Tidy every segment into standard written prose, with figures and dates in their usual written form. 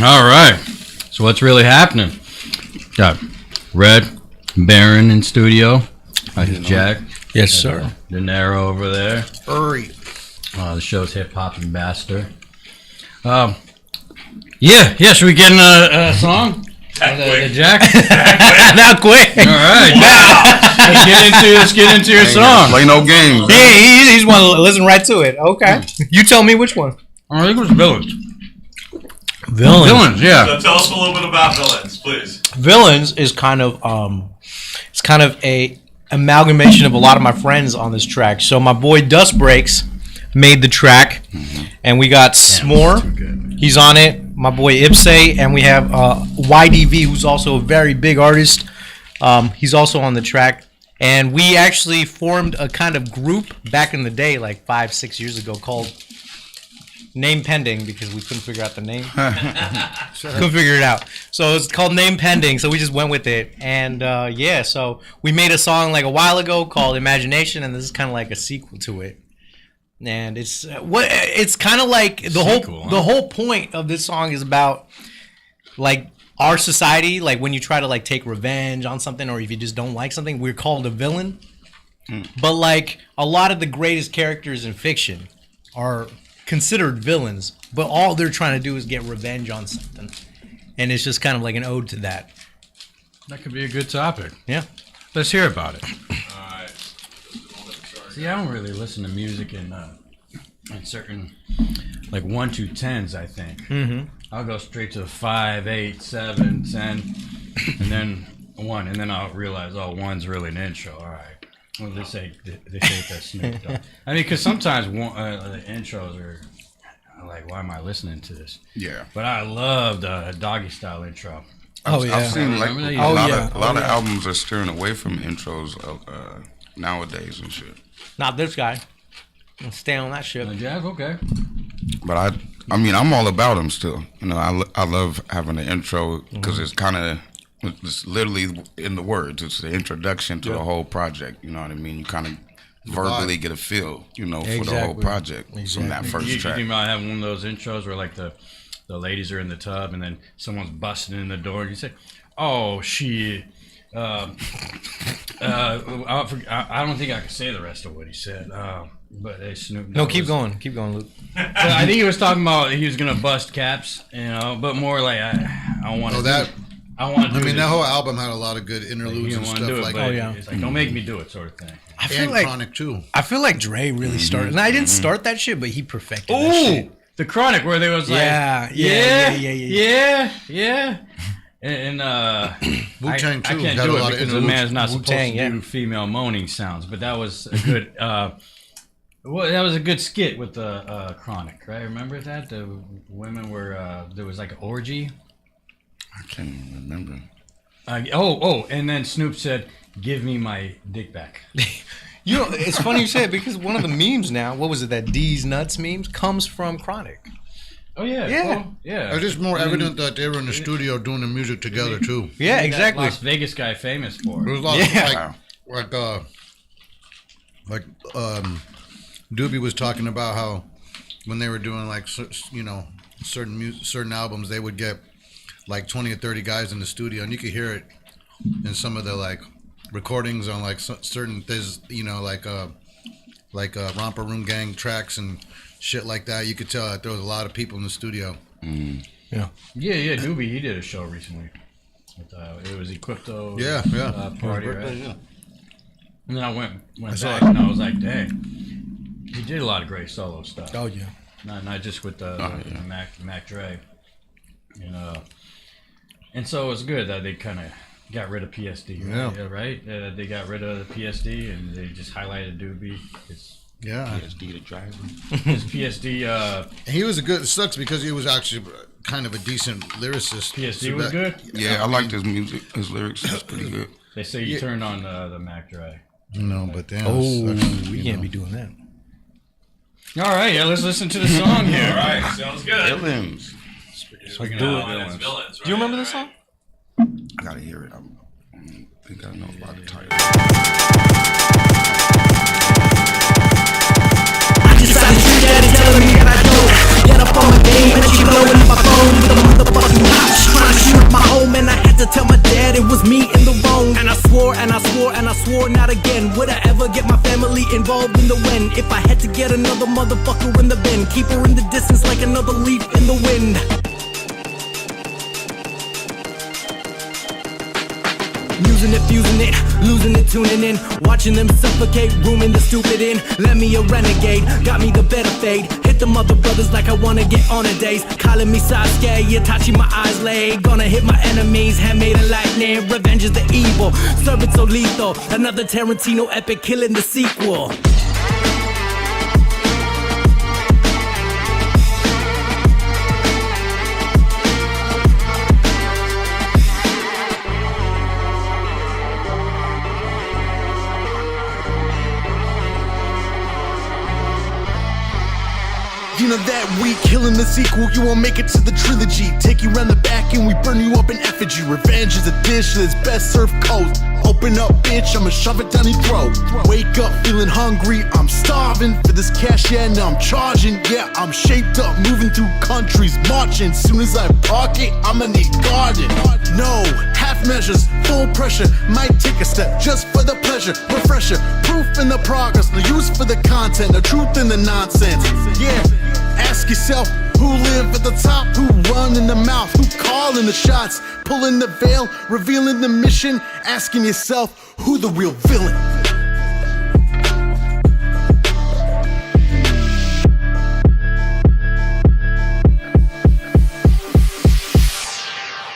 All right. So what's really happening? Got Red, Baron in studio. Jack. Yes, sir. Denero over there. Hurry. The show's Hip Hop Ambassador. Yeah. Should we get in a song? Jack? That quick. All right. Wow. Let's get into your song. Play no games. Hey, he's want to listen right to it. Okay. You tell me which one. I think it was Villains. Villains, yeah. So tell us a little bit about Villains, please. Villains is kind of it's kind of a amalgamation of a lot of my friends on this track. So my boy Dust Breaks made the track, and we got S'more. He's on it. My boy Ipse, and we have YDV, who's also a very big artist. He's also on the track. And we actually formed a kind of group back in the day, like 5-6 years ago, called Name Pending, because we couldn't figure out the name. Couldn't figure it out. So it's called Name Pending, so we just went with it. And so we made a song like a while ago called Imagination, and this is kind of like a sequel to it. And it's kind of like the whole point of this song is about like our society, like when you try to like take revenge on something, or if you just don't like something, we're called a villain. But like a lot of the greatest characters in fiction are considered villains, but all they're trying to do is get revenge on something, and it's just kind of like an ode to that. That could be a good topic. Yeah, let's hear about it. Alright. See, I don't really listen to music in certain, like 1 to 10s, I think. I'll go straight to 5, 8, 7, 10, and then 1, and then I'll realize, oh, 1's really an intro. All right. Well, they say that's Snoop Dogg. I mean, because sometimes the intros are like, why am I listening to this? Yeah. But I loved Doggy Style intro. I've seen like a lot of yeah. albums are steering away from intros nowadays and shit. not this guy. I'll stay on that shit. Jack, okay. But I mean, I'm all about them still. You know, I love having the intro because it's kind of, it's literally in the words. It's the introduction to the whole project. You know what I mean? You kind of verbally get a feel, you know, for the whole project from that first track. You might have one of those intros where like the ladies are in the tub and then someone's busting in the door and you say, "Oh, she." I don't think I can say the rest of what he said. But Snoop Dogg. No, keep going, Luke. I think he was talking about he was gonna bust caps, you know, but more like I want to. That whole album had a lot of good interludes and stuff like that. It's like, don't make me do it, sort of thing. I feel And like Chronic too. I feel like Dre really started, and I didn't start that shit, but he perfected that shit. The Chronic, where there was like, yeah. And Wu-Tang too. I can't had do a it lot because of the man's not supposed Wu-Tang, to do female moaning sounds. But that was a good. Well, that was a good skit with the Chronic, right? Remember that the women were there was like an orgy. I can't even remember. And then Snoop said, "Give me my dick back." You know, it's funny you say it because one of the memes now, what was it, that D's Nuts memes, comes from Chronic. Oh yeah, Yeah. well, yeah. It's just more evident that they were in the studio doing the music together too. Yeah, exactly. Las Vegas guy famous for There was it. a lot Yeah. like Doobie was talking about how when they were doing like certain albums, they would get like 20 or 30 guys in the studio, and you could hear it in some of the like recordings on like certain things, you know, like Romper Room Gang tracks and shit like that. You could tell that there was a lot of people in the studio. Yeah. Yeah. Doobie, he did a show recently. With, it was Equipto. Party, right? Yeah. And then I went back and I was like, dang, he did a lot of great solo stuff. Oh yeah. Not just with the Mac Dre. And so it was good that they kind of got rid of PSD. Right? They got rid of the PSD and they just highlighted Doobie. PSD the driver. His PSD. He was a good. It sucks because he was actually kind of a decent lyricist. PSD was good. Yeah, I liked his music. His lyrics was pretty good. They say you turned on the Mac Dre. No, but damn. We can't be doing that. All right, let's listen to the song here. All right, sounds good. Villains. Speaking of villains, right? Do you remember this song? I gotta hear it. I think I know about the title. I just signed a treat that is telling me that I don't. get up on my game, and she blowing up my phone with the motherfucking cops trying to shoot up my home, and I had to tell my dad it was me in the wrong. And I swore, and I swore, and I swore not again would I ever get my family involved in the win. If I had to get another motherfucker in the bin, keep her in the distance like another leaf in the wind. Using it, fusing it, losing it, tuning in, watching them suffocate, rooming the stupid in. Let me a renegade, got me the better fade. Hit the mother brothers like I wanna get on a days. Calling me Sasuke, Itachi, my eyes laid. Gonna hit my enemies, handmade of lightning. Revenge is the evil, serve it so lethal. Another Tarantino epic, killing the sequel. You know that we killing the sequel, you won't make it to the trilogy. Take you round the back and we burn you up in effigy. Revenge is a dish that's best served cold. Open up, bitch, I'ma shove it down your throat. Wake up feeling hungry, I'm starving for this cash, yeah, now I'm charging. Yeah, I'm shaped up, moving through countries, marching. Soon as I park it, I'ma need garden. No, half measures, full pressure. Might take a step just for the pleasure. Refresher, proof in the progress, the use for the content, the truth in the nonsense. Yeah. Ask yourself, who live at the top, who run in the mouth, who calling the shots, pulling the veil, revealing the mission, asking yourself, who the real villain?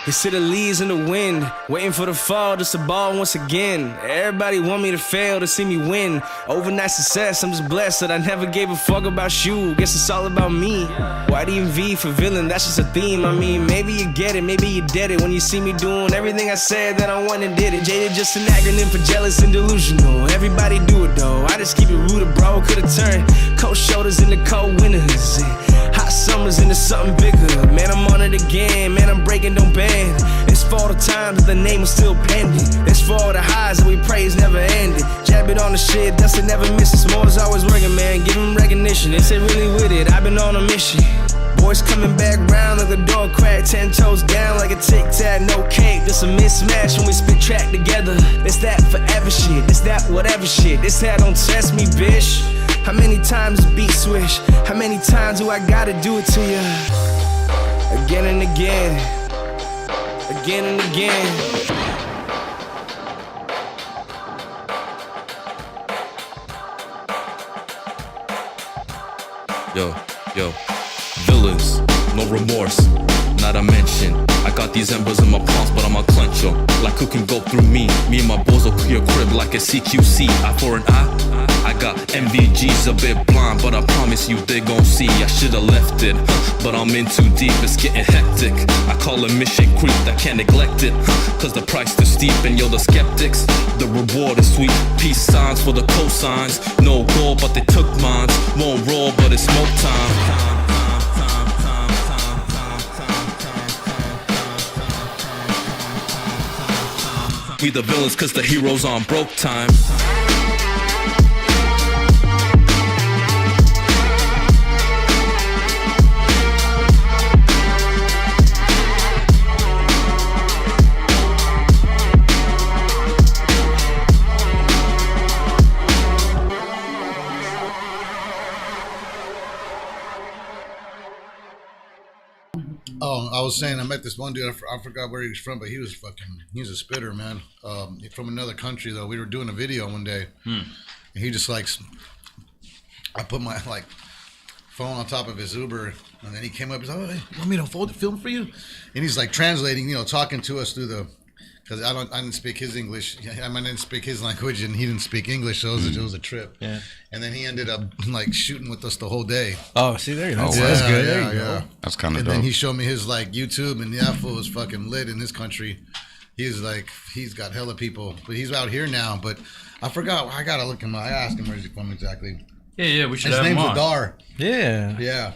They sit the leaves in the wind, waiting for the fall, just a ball once again. Everybody want me to fail to see me win. Overnight success, I'm just blessed that I never gave a fuck about you. Guess it's all about me. White EMV for villain, that's just a theme. I mean, maybe you get it, maybe you did it. When you see me doing everything I said that I wanted, did it. Jaded, just an acronym for jealous and delusional. Everybody do it though, I just keep it rooted, bro. Could've turned cold shoulders into cold winters. Hot summers into something bigger. Man, I'm on it again, man, I'm breaking, don't bend. It's for all the times that the name is still pending. It's for all the highs that we praise never ended. Jab it on the shit, that's it never misses. More is always working, man, give him recognition. They say really with it, I've been on a mission. Boys coming back round like a door crack, 10 toes down like a tic-tac, no cake. There's a mismatch when we spit track together. It's that forever shit, it's that whatever shit. It's that don't test me, bitch. How many times is beat swish? How many times do I gotta do it to you? Again and again. Again and again. Yo, villains, no remorse, not a mention. I got these embers in my palms, but I'ma clench them. Like who can go through me? Me and my boys will clear crib like a CQC. Eye for an eye. I got MVGs a bit blind, but I promise you they gon' see. I should've left it, but I'm in too deep, it's getting hectic. I call it mission creep, I can't neglect it, cause the price too steep. And yo, the skeptics, the reward is sweet. Peace signs for the cosigns. No goal, but they took mines. Won't roll, but it's smoke time. We the villains cause the heroes on broke time. Oh, I was saying I met this one dude. I forgot where he was from, but he's a spitter, man. From another country though. We were doing a video one day, and he just I put my phone on top of his Uber, and then he came up. He's like, "Oh, hey, you want me to film for you?" And he's like translating, talking to us through the. Because I didn't speak his English. I didn't speak his language, and he didn't speak English, so it was a trip. Yeah. And then he ended up shooting with us the whole day. Oh, see there you go. That's good. There you go. That's kind of And dope. then he showed me his YouTube, and that fool was fucking lit in his country. He's got hella people, but he's out here now. But I forgot. I gotta look him up. I asked him where's he from exactly. Yeah, we should His have him name's on. Adar. Yeah. Yeah.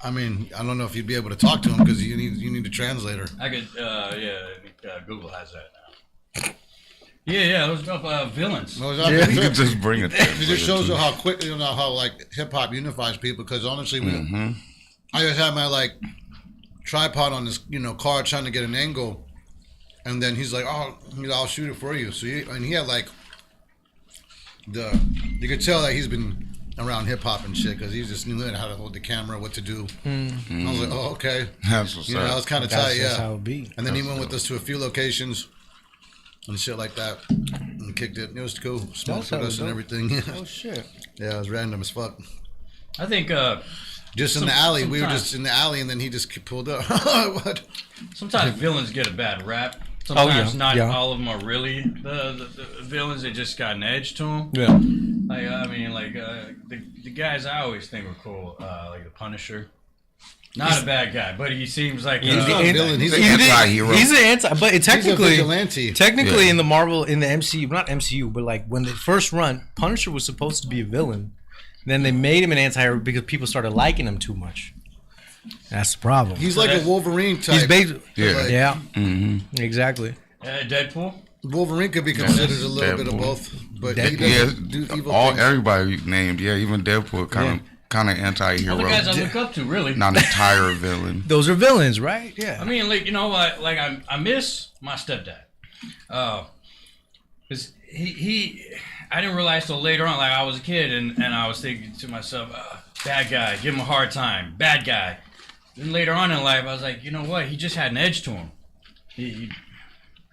I don't know if you'd be able to talk to him because you need a translator. I could, Google has that now. Yeah, those villains. No, You can just bring it. It just shows you how quick, how hip hop unifies people. Because honestly, I just had my like tripod on this, car trying to get an angle, and then he's like, "Oh, I'll shoot it for you." So he had like you could tell that he's been around hip hop and shit because he just knew how to hold the camera, what to do. I was like, "Oh, okay." That's what's I was kind of tight, That's how it be. And then he went with us to a few locations and shit like that, and kicked it. It was cool. Smoked with us and everything. Oh shit. Yeah, it was random as fuck. I think Just in the alley. We were just in the alley, and then he just pulled up. What? sometimes villains get a bad rap. Sometimes not yeah. all of them are really the villains. They just got an edge to them. Yeah. Like I mean, like the guys I always think were cool, like the Punisher. Not a bad guy, but he seems like He's not a villain. He's an a anti-hero. He's an anti, but He's a technically, vigilante. in the Marvel, in the MCU, not MCU, but like when they first run, Punisher was supposed to be a villain. Then they made him an anti-hero because people started liking him too much. That's the problem. He's like a Wolverine type. He's basically, Yeah. Exactly. Deadpool. Wolverine could be considered a little bit of both, but he doesn't do evil things. Everybody named, even Deadpool kind of anti-hero. All the guys I look up to, really. Not an entire villain. Those are villains, right? Yeah. I mean, like, you know what? Like, I miss my stepdad. Because I didn't realize till later on, like, I was a kid, and I was thinking to myself, bad guy, give him a hard time, bad guy. Then later on in life, I was like, you know what? He just had an edge to him.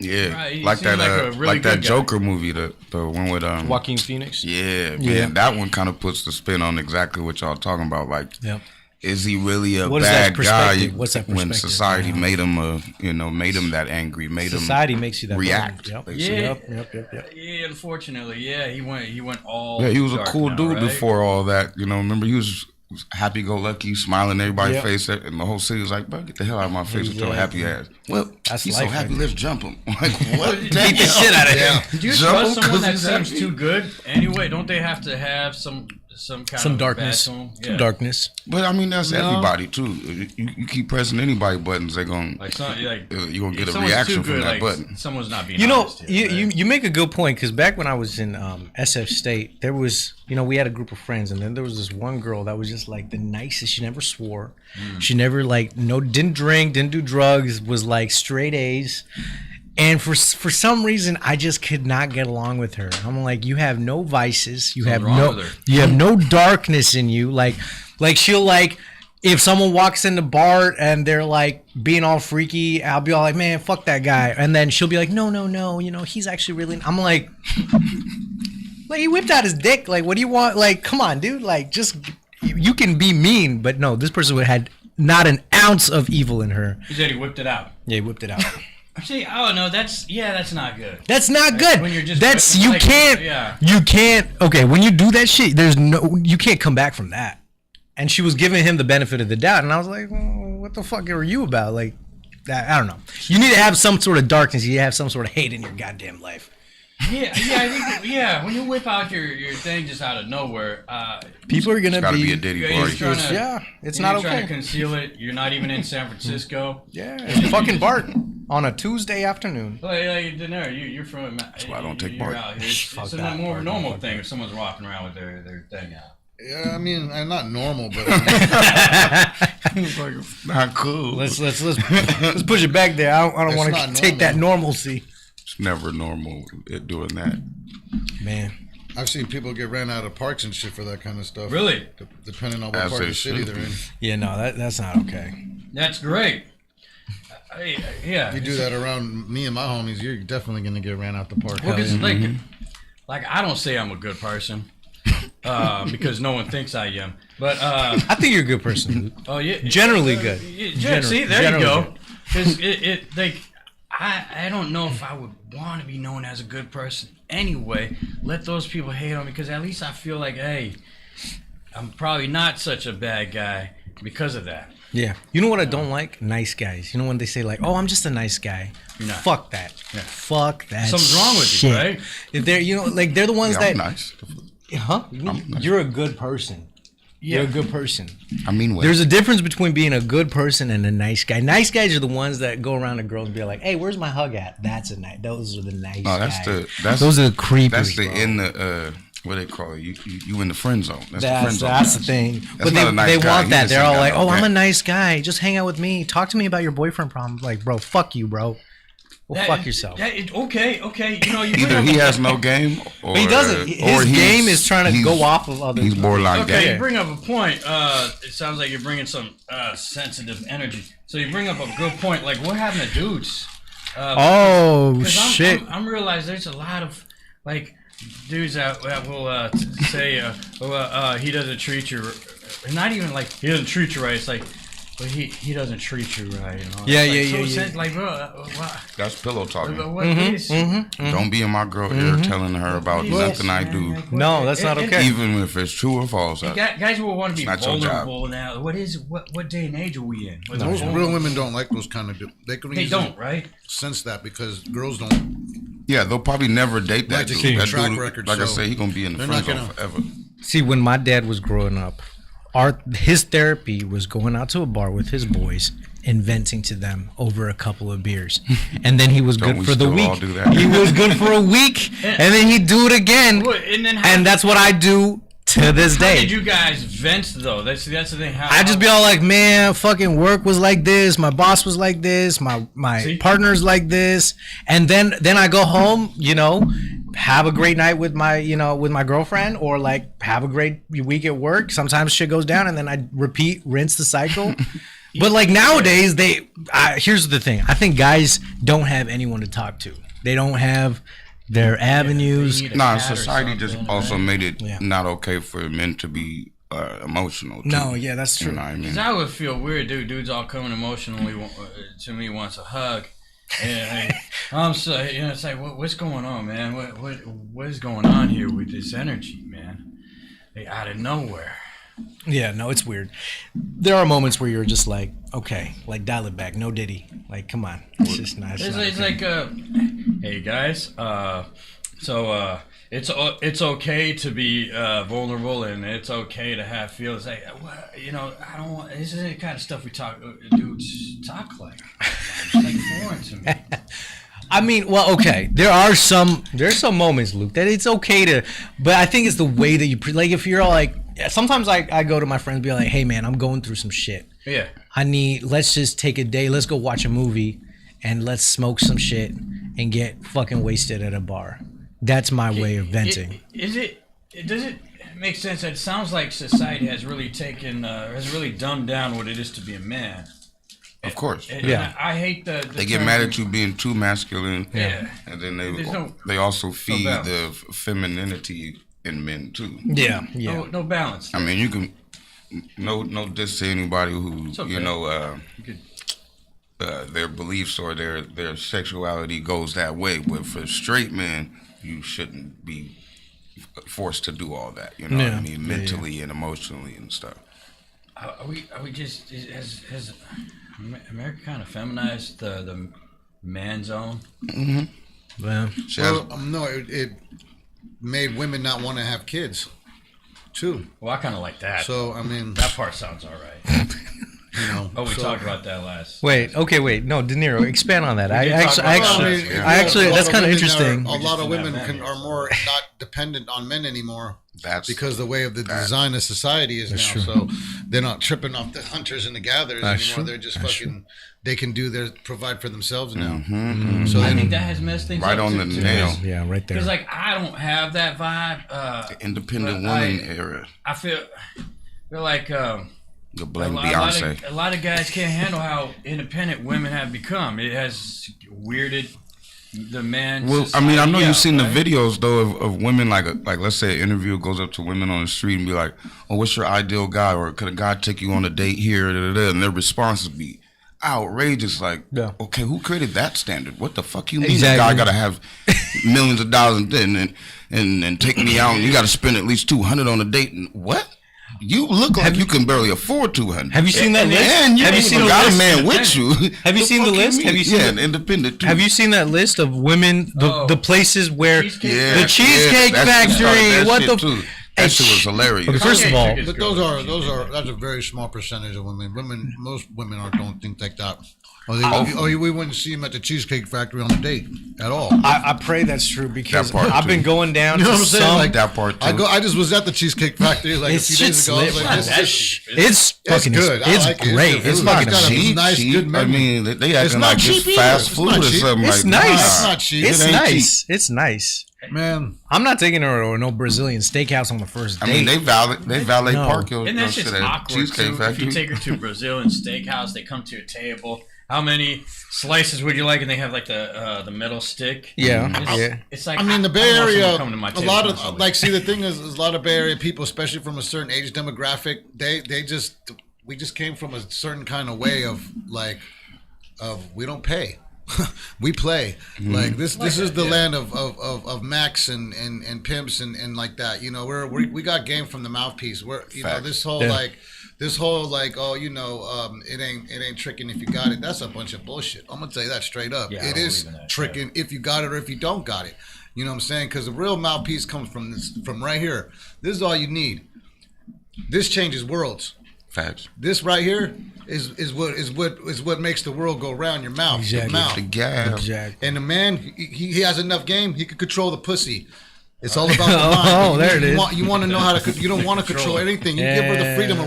Yeah, Right, he like seemed that, like a really like that good guy. Joker movie, the one with Joaquin Phoenix. Yeah, man, Yeah. that one kind of puts the spin on exactly what y'all talking about. Like, Yep. is he really a What is that bad guy? perspective? What's that when perspective? society Yeah. made him made him that angry, made Society him makes you that react. villain. Yep. basically. Yep. Yeah, unfortunately, he went all. Yeah, he was a dark cool now, dude right? before all that. Remember he was happy-go-lucky, smiling in everybody's Yep. face, and the whole city was like, "Bro, get the hell out of my face with your happy ass." Well, That's he's life so happy. right Let's jump him. Like what? Beat the shit out of him. Do you Jump trust him someone 'cause that he's seems happy. too good anyway? Don't they have to have some kind Some of darkness. bad tone? Some darkness. But I mean, that's No. everybody too. You keep pressing anybody buttons, they're gonna Like you're gonna get if a someone's reaction too from good, that like, button. Someone's not being You know, honest here, right? you make a good point because back when I was in SF State, there was, we had a group of friends, and then there was this one girl that was just like the nicest. She never swore. She never didn't drink, didn't do drugs, was like straight A's. And for some reason, I just could not get along with her. I'm like, you have no vices, you have wrong with her. you have no darkness in you. Like she'll if someone walks in the bar and they're like being all freaky, I'll be all like, man, fuck that guy. And then she'll be like, no, he's actually really. I'm like he whipped out his dick. Like, what do you want? Like, come on, dude. Like, just you can be mean, but no, this person had not an ounce of evil in her. He said he whipped it out. Yeah, he whipped it out. See, oh no, that's not good. That's not good. When you're just you like, can't. yeah. You can't. Okay, when you do that shit, you can't come back from that. And she was giving him the benefit of the doubt, and I was like, what the fuck are you about? Like, that, I don't know. You need to have some sort of darkness. You have some sort of hate in your goddamn life. Yeah, I think when you whip out your thing just out of nowhere, People are gonna It's gotta be be a Diddy you're party. trying to, it's you're not trying to okay. conceal it. You're not even in San Francisco. Yeah, fucking Bart on a Tuesday afternoon. Like Denero, you're from. That's why I don't take you're Bart. out here. It's Fuck a that, more Bart. normal thing if someone's walking around with their thing out. Yeah, I mean, I'm not normal, but Not cool. Let's push it back there. I don't It's want not to take that normalcy. It's never normal doing that. Man, I've seen people get ran out of parks and shit for that kind of stuff. Really? Depending on what As part of they the city should they're in. yeah, no, that's not okay. That's great. Yeah. You do that around me and my homies, you're definitely gonna get ran out the park. Well, 'cause, like I don't say I'm a good person because no one thinks I am. But I think you're a good person. oh yeah, Generally good. See, there Generally you go. good. Because I don't know if I would want to be known as a good person anyway. Let those people hate on me because at least I feel like, hey, I'm probably not such a bad guy because of that. Yeah. You know what I don't like? Nice guys. You know when they say like, "Oh, I'm just a nice guy." You're not. Fuck that. Yeah. Fuck that. Something's wrong with shit. you, right? If they're, they're the ones Yeah, that. I'm nice. Huh? nice. You're a good person. Yeah. You're a good person. I mean, what? There's a difference between being a good person and a nice guy. Nice guys are the ones that go around to girls and be like, "Hey, where's my hug at?" That's a nice. Those are the nice No, guys. that's Those are the creepers. That's the bro. in the what they call it? You in the friend zone. That's the friend zone. That's the thing. But not a nice they guy. want He that. just They're ain't all got like, no "Oh, I'm a game." nice guy. Just hang out with me. Talk to me about your boyfriend problem." Like, bro, fuck you, bro. Well, fuck yourself. Okay. You know, you bring Either up he a- has no game, or But he doesn't. His game is trying to go off of others. He's borderline Okay, gay. you bring up a point. It sounds like you're bringing some sensitive energy. So you bring up a good point. Like, what happened to dudes? Oh 'Cause shit! I'm realizing there's a lot of like dudes that will say, he doesn't treat you, not even like he doesn't treat you right. It's like, but he doesn't treat you right. You know? Yeah, It's yeah, like, yeah. Like, bro, what? That's pillow talking. What is? Don't be in my girl ear telling her about What is, nothing I man? do, Like, what- No, that's not okay. even if it's true or false. Guys will want to be It's not your job. vulnerable now. What day and age are we in? What's Most going real on? women don't like those kind of. They don't, right? sense that because girls don't. Yeah, they'll probably never date that Like to dude. keep That track dude, record, like I so say, he gonna be in the they're friend not zone gonna- forever. See, when my dad was growing up, his therapy was going out to a bar with his boys and venting to them over a couple of beers, and then he was Don't good we for the still week. all do that? He was good for a week, and then he'd do it again, And then how, and that's what I do to this how day. did you guys vent though? That's the thing. I just be all like, man, fucking work was like this, my boss was like this, my See? partner's like this, and then I go home, have a great night with my with my girlfriend, or like have a great week at work. Sometimes shit goes down, and then I rinse the cycle. But like nowadays, here's the thing: I think guys don't have anyone to talk to. They don't have their avenues. need a Nah, cat or society just something, also right? made it Yeah. not okay for men to be emotional. Too. No, yeah, that's You true. know what I mean? 'Cause I would feel weird, dude. Dudes all coming emotionally to me wants a hug, and I'm so it's like what's going on, man? What is going on here with this energy, man? Like, out of nowhere. Yeah, no, it's weird. There are moments where you're just like, okay, like dial it back, no Diddy, like come on, it's just not. It's like, hey guys, so it's okay to be vulnerable, and it's okay to have feelings. Like, I don't want. This is the kind of stuff we dudes talk like. It's like foreign to me. I mean, well, okay. There's some moments, Luke, that it's okay to, but I think it's the way that you like. If you're all like, sometimes I go to my friends and be like, hey man, I'm going through some shit. Yeah. Let's just take a day. Let's go watch a movie, and let's smoke some shit and get fucking wasted at a bar. That's my way of venting. Does it make sense? It sounds like society has really has really dumbed down what it is to be a man. Of course. And Yeah. I hate the They get term- mad at you being too masculine. Yeah. And then There's they also feed balance. the femininity in men too. Yeah. No balance. I mean, you can no diss to anybody who It's okay. their beliefs or their sexuality goes that way. But for straight men, you shouldn't be forced to do all that. You know what I mean, mentally and emotionally and stuff. Are we just has America kind of feminized the man zone? Well, No, it made women not want to have kids, too. Well, I kind of like that. So I mean, that part sounds all right. Oh, we so- talked about that last. wait. No, Denero, expand on that. I did talk actually, about Well, that. if you actually, have a lot that's of kind of women interesting. A lot of didn't have women men are more not dependent on men anymore. That's Because the way of the design of society is now, true. so they're not tripping off the hunters and the gatherers That's anymore. true. They're just That's fucking. They can provide for themselves now. Mm-hmm. I think that has messed things right up on too, the too. nail. Yeah, right there. Because like I don't have that vibe. Independent But woman era. I feel like You blame Beyonce. a lot of guys can't handle how independent women have become. It has weirded the man. Well, I mean, I know society you've out, seen right? the videos though of women like let's say an interviewer goes up to women on the street and be like, "Oh, what's your ideal guy?" Or could a guy take you on a date here? Da, da, da. And their response would be outrageous. Like, Yeah. okay, who created that standard? What the fuck you mean? Exactly. A guy got to have millions of dollars and take me out, and you got to spend at least $200 on a date? And what? You look like you can barely afford $200. Have you seen that list? And you Have you ain't seen even the got list? a man with you. Have you seen the fuck list? mean? Have you seen Yeah, the- independent too. Have you seen that list of women, the places where Cheesecake Yeah, the Cheesecake Factory? What the? Too. That shit was hilarious. Okay, first of all, But that's a very small percentage of women. Most women don't think like that. We wouldn't see him at the Cheesecake Factory on a date at all. I pray that's true because That part I've been too. going down You know to what I'm saying? some. Like that part too. I just was at the Cheesecake Factory like a few days ago. I was like, It's fucking good. I It's like it. great. It's It's good. fucking It's got a cheap. nice, good I menu. mean, they acting not like cheap it's either. fast It's food not or cheap. something. It's like, nice. It's not cheap. It's It ain't nice. It's nice. Man, I'm not taking her to no Brazilian steakhouse on the first I date. mean, they valet No. park your And that's just shit at awkward Cheesecake too. If Factory. you take her to a Brazilian steakhouse, they come to a table. How many slices would you like? And they have like the metal stick. Yeah. It's like I mean, the I Bay don't want Area, someone coming to my a table lot of constantly. like. See, the thing is a lot of Bay Area people, especially from a certain age demographic, we just came from a certain kind of way of we don't pay. We play. Like this is the land of Max and pimps and like that. You know, we got game from the mouthpiece. We're this whole it ain't tricking if you got it. That's a bunch of bullshit. I'm gonna tell you that straight up. Yeah, I It don't is believe in that, tricking if you got it or if you don't got it. You know what I'm saying? Because the real mouthpiece comes from right here. This is all you need. This changes worlds. Facts. This right here is what makes the world go round. Your mouth, Exactly. your mouth. The gab. Exactly. And the man, he has enough game. He could control the pussy. It's all about the mind. Oh, there it is. You want to know how to. You don't want to control anything. You give her the freedom.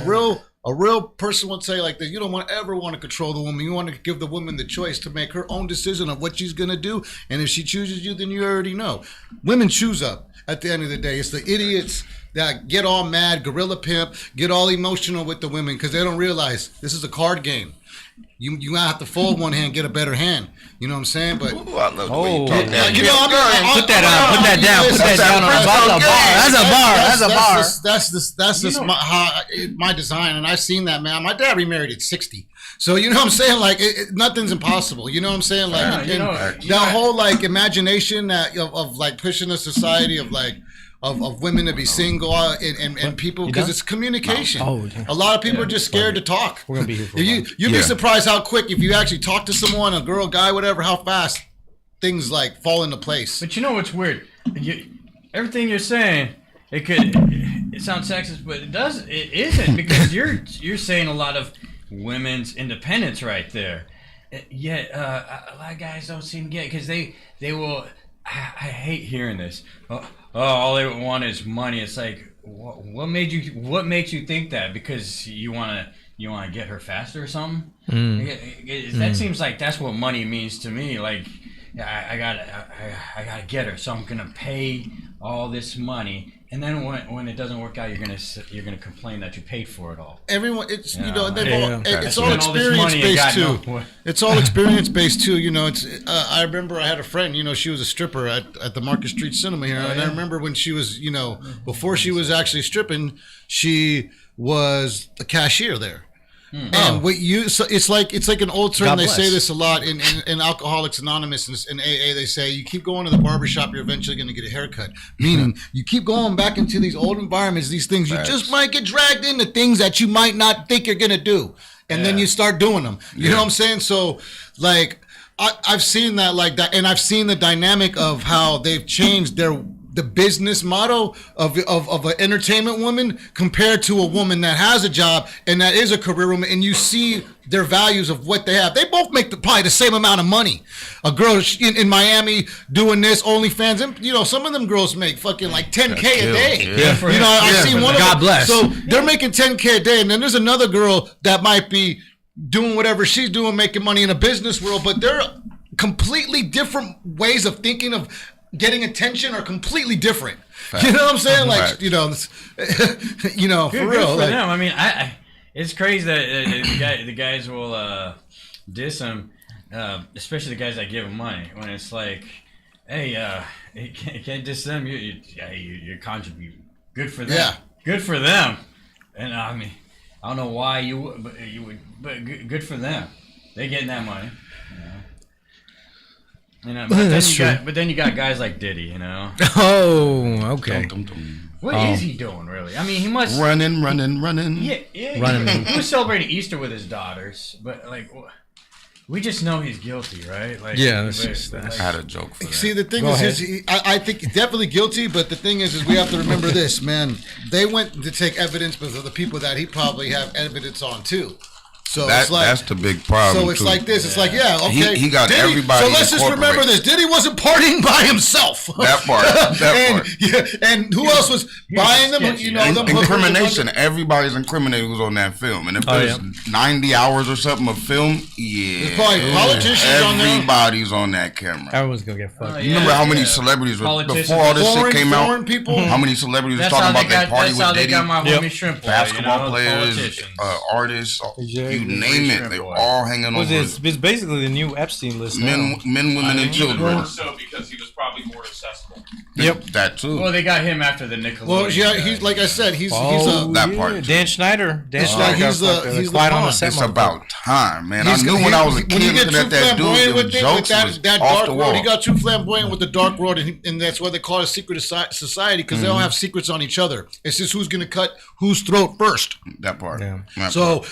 A real person would say like this. You don't ever want to control the woman. You want to give the woman the choice to make her own decision of what she's gonna do. And if she chooses you, then you already know. Women choose up. At the end of the day, it's the idiots that get all mad, gorilla pimp, get all emotional with the women because they don't realize this is a card game. You have to fold one hand, get a better hand. You know what I'm saying? But Ooh, I love the way you talk that. you know, Put that down. Put that down. That's a bar. That's just my design, and I've seen that, man. My dad remarried at 60, so you know what I'm saying. Like nothing's impossible. You know what I'm saying? Like that whole like imagination that of like pushing a society of like. Of women to be single and people because it's communication. A lot of people are just scared to talk. We're gonna be here for You'd be surprised how quick if you actually talk to someone, a girl, guy, whatever, how fast things like fall into place. But you know what's weird? Everything you're saying, it sounds sexist, but it isn't because you're saying a lot of women's independence right there. Yet a lot of guys don't seem to get it because they will. I hate hearing this. All they want is money. It's like, what makes you think that? Because you wanna get her faster or something? That seems like that's what money means to me. Like, I gotta get her, so I'm gonna pay all this money, and then when it doesn't work out, you're gonna complain that you paid for it all. Everyone, it's It's all experience based too. It's all experience based too. You know, it's. I remember I had a friend. You know, she was a stripper at the Market Street Cinema here, and I remember when she was, you know, before she was actually stripping, she was a cashier there. And so it's like an old term. They say this a lot in Alcoholics Anonymous and AA. They say you keep going to the barbershop, you're eventually going to get a haircut. Meaning you keep going back into these old environments, these things you just might get dragged into things that you might not think you're going to do, and then you start doing them. You know what I'm saying? So like I've seen that like that, and I've seen the dynamic of how they've changed the business model of an entertainment woman compared to a woman that has a job and that is a career woman, and you see their values of what they have. They both make probably the same amount of money. A girl in Miami doing this OnlyFans, and you know some of them girls make fucking like 10K a day. You know, I've seen one of them. God bless. So they're making 10K a day, and then there's another girl that might be doing whatever she's doing, making money in a business world, but they're completely different ways of thinking of getting attention are completely different. Fact. You know what I'm saying? Like, you know, for real. For them. I mean, it's crazy that the guys will diss them, especially the guys that give them money. When it's like, hey, you can't diss them. You're contributing. Good for them. Yeah. Good for them. And I mean, I don't know why you would, but good for them. They getting that money. You know, but then you got guys like Diddy, you know. Oh, okay. What is he doing, really? I mean, he must running. Yeah. Running. He was celebrating Easter with his daughters, but like, we just know he's guilty, right? Like, yeah, that's I had a joke for that. See, the thing is I think he's definitely guilty, but the thing is we have to remember this, man. They went to take evidence because of the people that he probably have evidence on too. So it's like, that's the big problem. So it's too. like this. It's like, yeah, okay. He got Diddy, everybody. so let's just remember this. Diddy wasn't partying by himself. That part. and, yeah, and who else was buying them? You know, them incrimination. Everybody's incriminated who's on that film. And if there's 90 hours or something of film, there's probably politicians on there. Everybody's on that camera. Everyone's gonna get fucked. You remember how many celebrities were, before all this shit came out? People. How many celebrities were talking about that party with Diddy? Basketball players, artists, you name it. They were all hanging over. It's basically the new Epstein list. Men, women, and children. More so because he was probably more accessible. Yep, that too. Well, they got him after the Nickelodeon. Well, yeah, he's like I said, he's that part. Dan Schneider. He's the quiet on the set. It's about time, man. I knew when I was a kid looking at that dude, it jokes was off the wall. He got too flamboyant with the dark world, and that's why they call it a secret society, because they all have secrets on each other. It's just who's going to cut whose throat first. That part. Yeah. So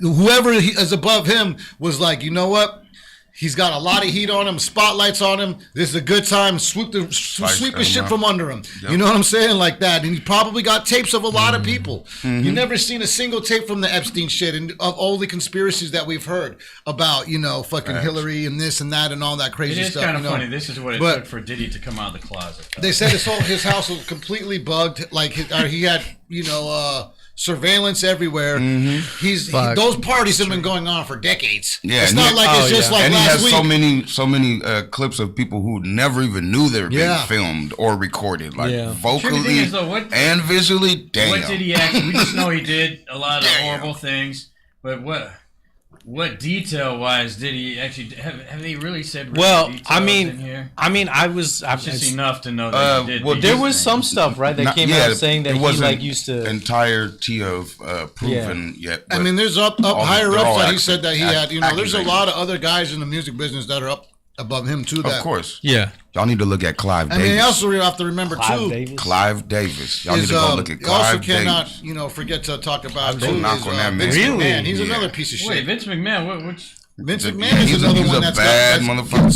whoever is above him was like, you know what? He's got a lot of heat on him, spotlights on him. This is a good time. Sweep the shit from under him. Yep. You know what I'm saying? Like that. And he probably got tapes of a lot of people. You've never seen a single tape from the Epstein shit and of all the conspiracies that we've heard about, fucking Hillary and this and that and all that crazy stuff. It is kind of funny. This is what it took for Diddy to come out of the closet. They said his house was completely bugged. Like he had, surveillance everywhere. Those parties have been going on for decades. Yeah, it's not like it's just like and last he has week. so many clips of people who never even knew they were being filmed or recorded, like vocally and visually. Damn. What did he actually? We just know he did a lot of horrible things, but what detail-wise did he actually have they really said? Well, in here? I've just enough to know that he did. Well, there was some stuff that came out saying that he used to entirety of proven yet. I mean, there's up higher ups that he said that he had. There's a lot of other guys in the music business that are up above him too. Of course, yeah. Y'all need to look at Clive Davis. I mean, you also have to remember Clive Davis. Y'all need to go look at Clive Davis. You also cannot, forget to talk about knock on that man. Vince McMahon. He's another piece of shit. Wait, Vince McMahon? Which? Vince McMahon is another one that's bad motherfucker.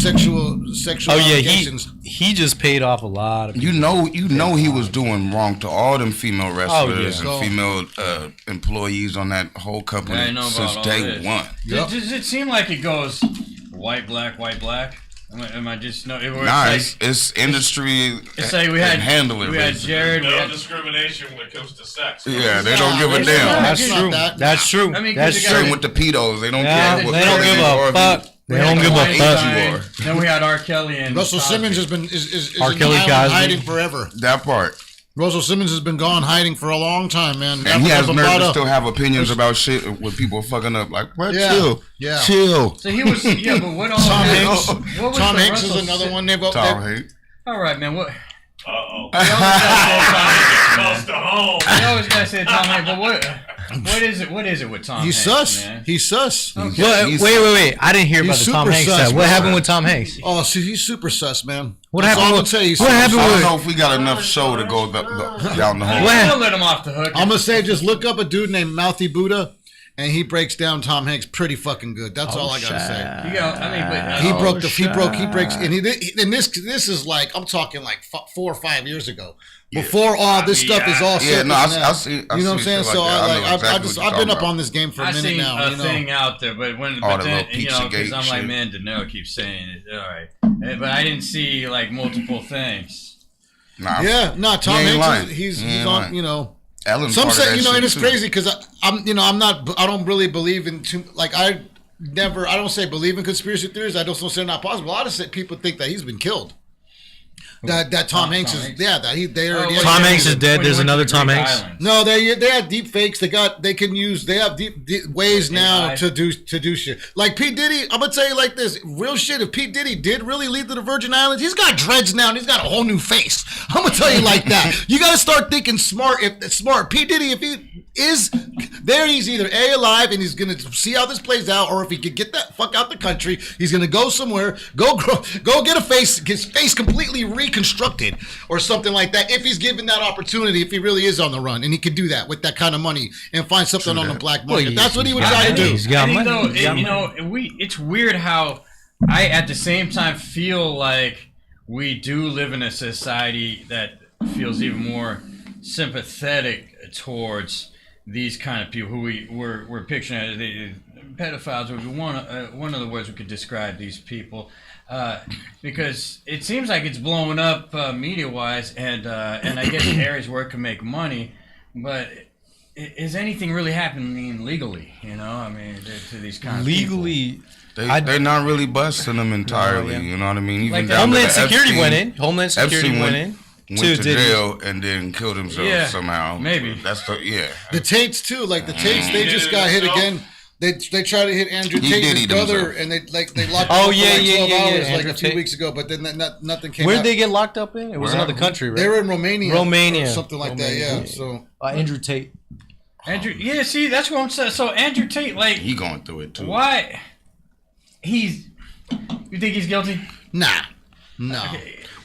Sexual allegations. He just paid off a lot of people. You know he was doing wrong to all them female wrestlers and female employees on that whole company since day one. Does it seem like it goes white, black, white, black? Am I just no? It's industry. It's like we had handling. We had Jared. No discrimination when it comes to sex. Yeah, they don't give a damn. That's true. That's true. I mean, that's same with the pedos. They don't care. They don't give a fuck. They don't give a fuck. Then we had R. Kelly and Russell Simmons has been is R. Kelly hiding forever. That part. Russell Simmons has been gone hiding for a long time, man. And he has nerve to still have opinions about shit with people fucking up. Like, what? Chill. So he was, but what all? Tom Hanks. Tom Hanks is another one. Tom Hanks. All right, man. What? Uh-oh. Close to home. I always gotta say Tom Hanks, but what is it? What is it with Tom Hanks? He's sus. Man? He's sus. Okay. Wait. I didn't hear about the Tom Hanks stuff. What happened with Tom Hanks? Oh, see, he's super sus, man. What happened? I don't know if we got enough show to go down the whole. Don't let him off the hook. I'm gonna say, just look up a dude named Mouthy Buddha, and he breaks down Tom Hanks pretty fucking good. That's all I gotta say. He breaks, and this is like, I'm talking like 4 or 5 years ago. Before all this stuff is all set. I see. You know what I'm saying? So I've been up on this game for a minute now. I've seen a thing out there, but then because I'm like, man, Denero keeps saying it. All right, but I didn't see like multiple things. Tom Hanks, he's on. Ellen some say, and it's crazy because I don't really believe in I don't say believe in conspiracy theories. I don't say they're not possible. A lot of people think that he's been killed. That Tom Hanks is Tom Hanks is dead. There's another Tom Hanks. No, they have deep fakes. They have deep ways now to do shit. Like P. Diddy, I'm gonna tell you like this, real shit. If P. Diddy did really leave to the Virgin Islands, he's got dreads now and he's got a whole new face. I'm gonna tell you like that. You gotta start thinking smart. P. Diddy, if he is there, he's either alive and he's gonna see how this plays out, or if he could get that fuck out the country, he's gonna go somewhere, go get his face completely reconstructed or something like that. If he's given that opportunity, if he really is on the run, and he could do that with that kind of money and find something on the black market, that's what he would try to do. He's got money. It's weird how I at the same time feel like we do live in a society that feels even more sympathetic towards these kind of people who we're picturing pedophiles would be one of the words we could describe these people, because it seems like it's blowing up media-wise, and I guess areas where it can make money, but is anything really happening legally? You know, I mean, to these kinds of Legally. They're not really busting them entirely. You know what I mean? Even Like down Homeland to Security Epstein, went in. Homeland Security Epstein went in. went Too, to did he? jail and then killed himself somehow. Maybe. That's The Tates too, like the Tates, they just got hit himself. again. They tried to hit Andrew He Tate, did his eat brother, himself. and they locked him Oh, up yeah, for like 12 yeah, yeah, hours Andrew like a few Tate. weeks ago, but then nothing came Where'd out. they get locked up in? It was another country, right? They were in Romania. Romania. Or something like that, yeah. So Andrew Tate. Andrew, yeah, see, that's what I'm saying. So Andrew Tate, like, He going through it too. why? You think he's guilty? nah. No.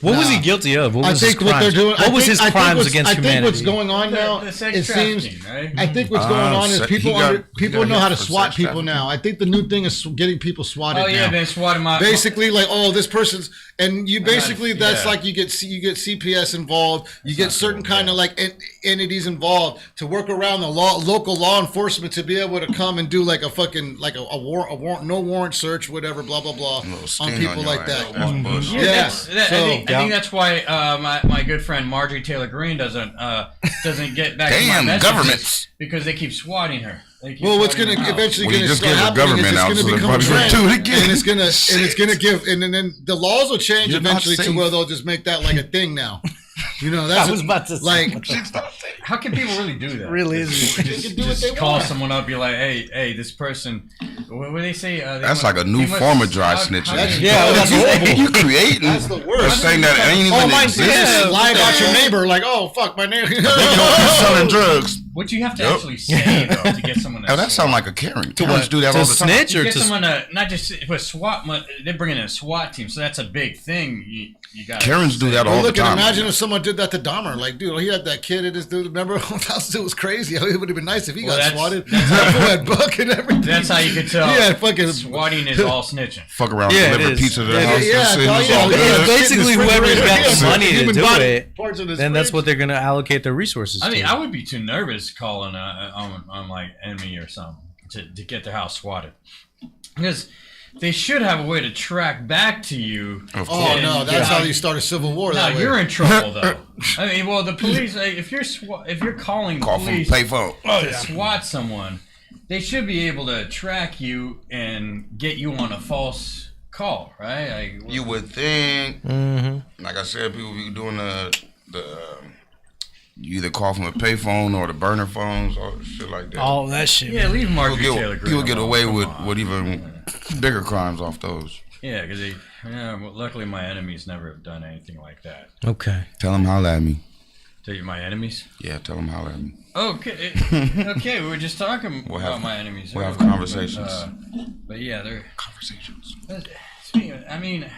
What was he guilty of? What I was his think what crimes? they're doing. What was his crimes against I think humanity? what's going on now. The sex It seems. trafficking, right? I think what's going on is so people he got people know how to hit for swat sex people trafficking. now. I think the new thing is getting people swatted Oh yeah, now. been swatting my Basically, like, oh, this person's, and you basically that's yeah. like you get CPS involved. You get certain kind of like entities involved to work around the local law enforcement to be able to come and do like a fucking like a warrant, no warrant search, whatever, blah blah blah, Little on sting people your like ass. that. That's bullshit. Yeah. I think that's why my good friend Marjorie Taylor Greene doesn't get back to my Damn, messages governments. because they keep swatting her. They keep Well, what's swatting going to her out. eventually Well, you going to just start gave the happening is government it's out, going to so they're become a probably gonna trend, do it again. and it's going to give, and then the laws will change You're not eventually to safe. where they'll just make that like a thing now. You know, that's I was about to say. like How can people really do that? Really is. Just call someone up, be like, hey, this person. What do they say? That's like a new form of dry snitching. That's horrible. You creating That's the worst. a thing that ain't even my exist. goodness, lie about your neighbor, like, oh fuck, my neighbor. You selling drugs. What you have to Yep. actually say though to get someone to Oh, that sound like a Karen. Karens do that To all the time. snitch You or get to someone to not just but SWAT. They're bringing in a SWAT team, so that's a big thing. You got Karens do that all Well, the look, and time. imagine if someone did that to Dahmer. Like, dude, he had that kid in his dude. Remember, that dude was crazy. It would have been nice if he got that's- swatted. That fool had book and everything. That's how you can tell. He had fucking swatting is all snitching. Fuck around, Yeah, it deliver is. pizza to the Yeah, house. yeah, and sit in tell the you, all yeah, good. basically whoever's got the money to Human do body it, parts in his then that's fridge. what they're going to allocate their resources I mean, to. I would be too nervous calling on like enemy or something to get their house swatted because they should have a way to track back to you. Of Oh course. no, that's how you start a civil war. Now That way. you're in trouble though. I mean, well, the police. Like, if you're calling the Call from police payphone. to SWAT someone, they should be able to track you and get you on a false call, right? Like, You would think, like I said, people be doing you either call from a payphone or the burner phones or shit like that. All that shit. yeah, leave Marjorie Taylor Greene People get alone. away Come with on. even bigger crimes off those. Yeah, because well, luckily my enemies never have done anything like that. Okay. Tell them holla at me. Tell you my enemies? Yeah, tell them holla at me. Okay, okay. We were just talking We'll about have- my enemies. we'll have earlier, conversations. But yeah, they're. Conversations. Speaking of, I mean,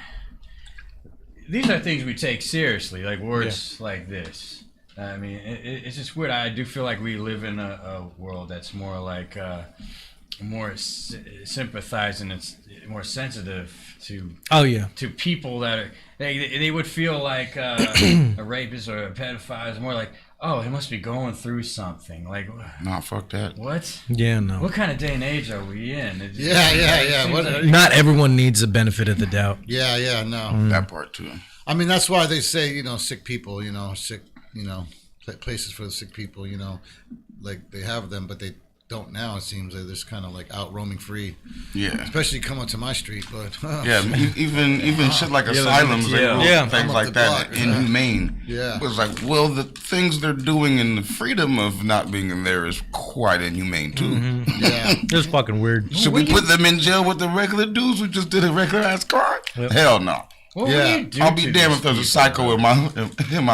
these are things we take seriously, like words like this. I mean, it's just weird. I do feel like we live in a world that's more like more sympathizing. It's more sensitive to Oh, yeah. to people that are they would feel like a rapist or a pedophile is more like, oh, he must be going through something. Like, Nah, fuck that. what? Yeah, no. What kind of day and age are we in? It just- Yeah, yeah, it yeah. seems What- like- Not everyone needs the benefit of the doubt. Yeah, no. That part too. I mean, that's why they say, sick people, sick, places for the sick people, like they have them, but they don't now. It seems like they're just kind of like out roaming free, Yeah. especially coming to my street. But Yeah, even shit like asylums and Yeah. things I'm up like the that, block, yeah. inhumane. Yeah. It was like, well, the things they're doing and the freedom of not being in there is quite inhumane too. yeah, It's fucking weird. Should we put them in jail with the regular dudes who just did a regular ass crime? Hell no. What Yeah. do you do I'll be to damned these if there's a people? psycho in my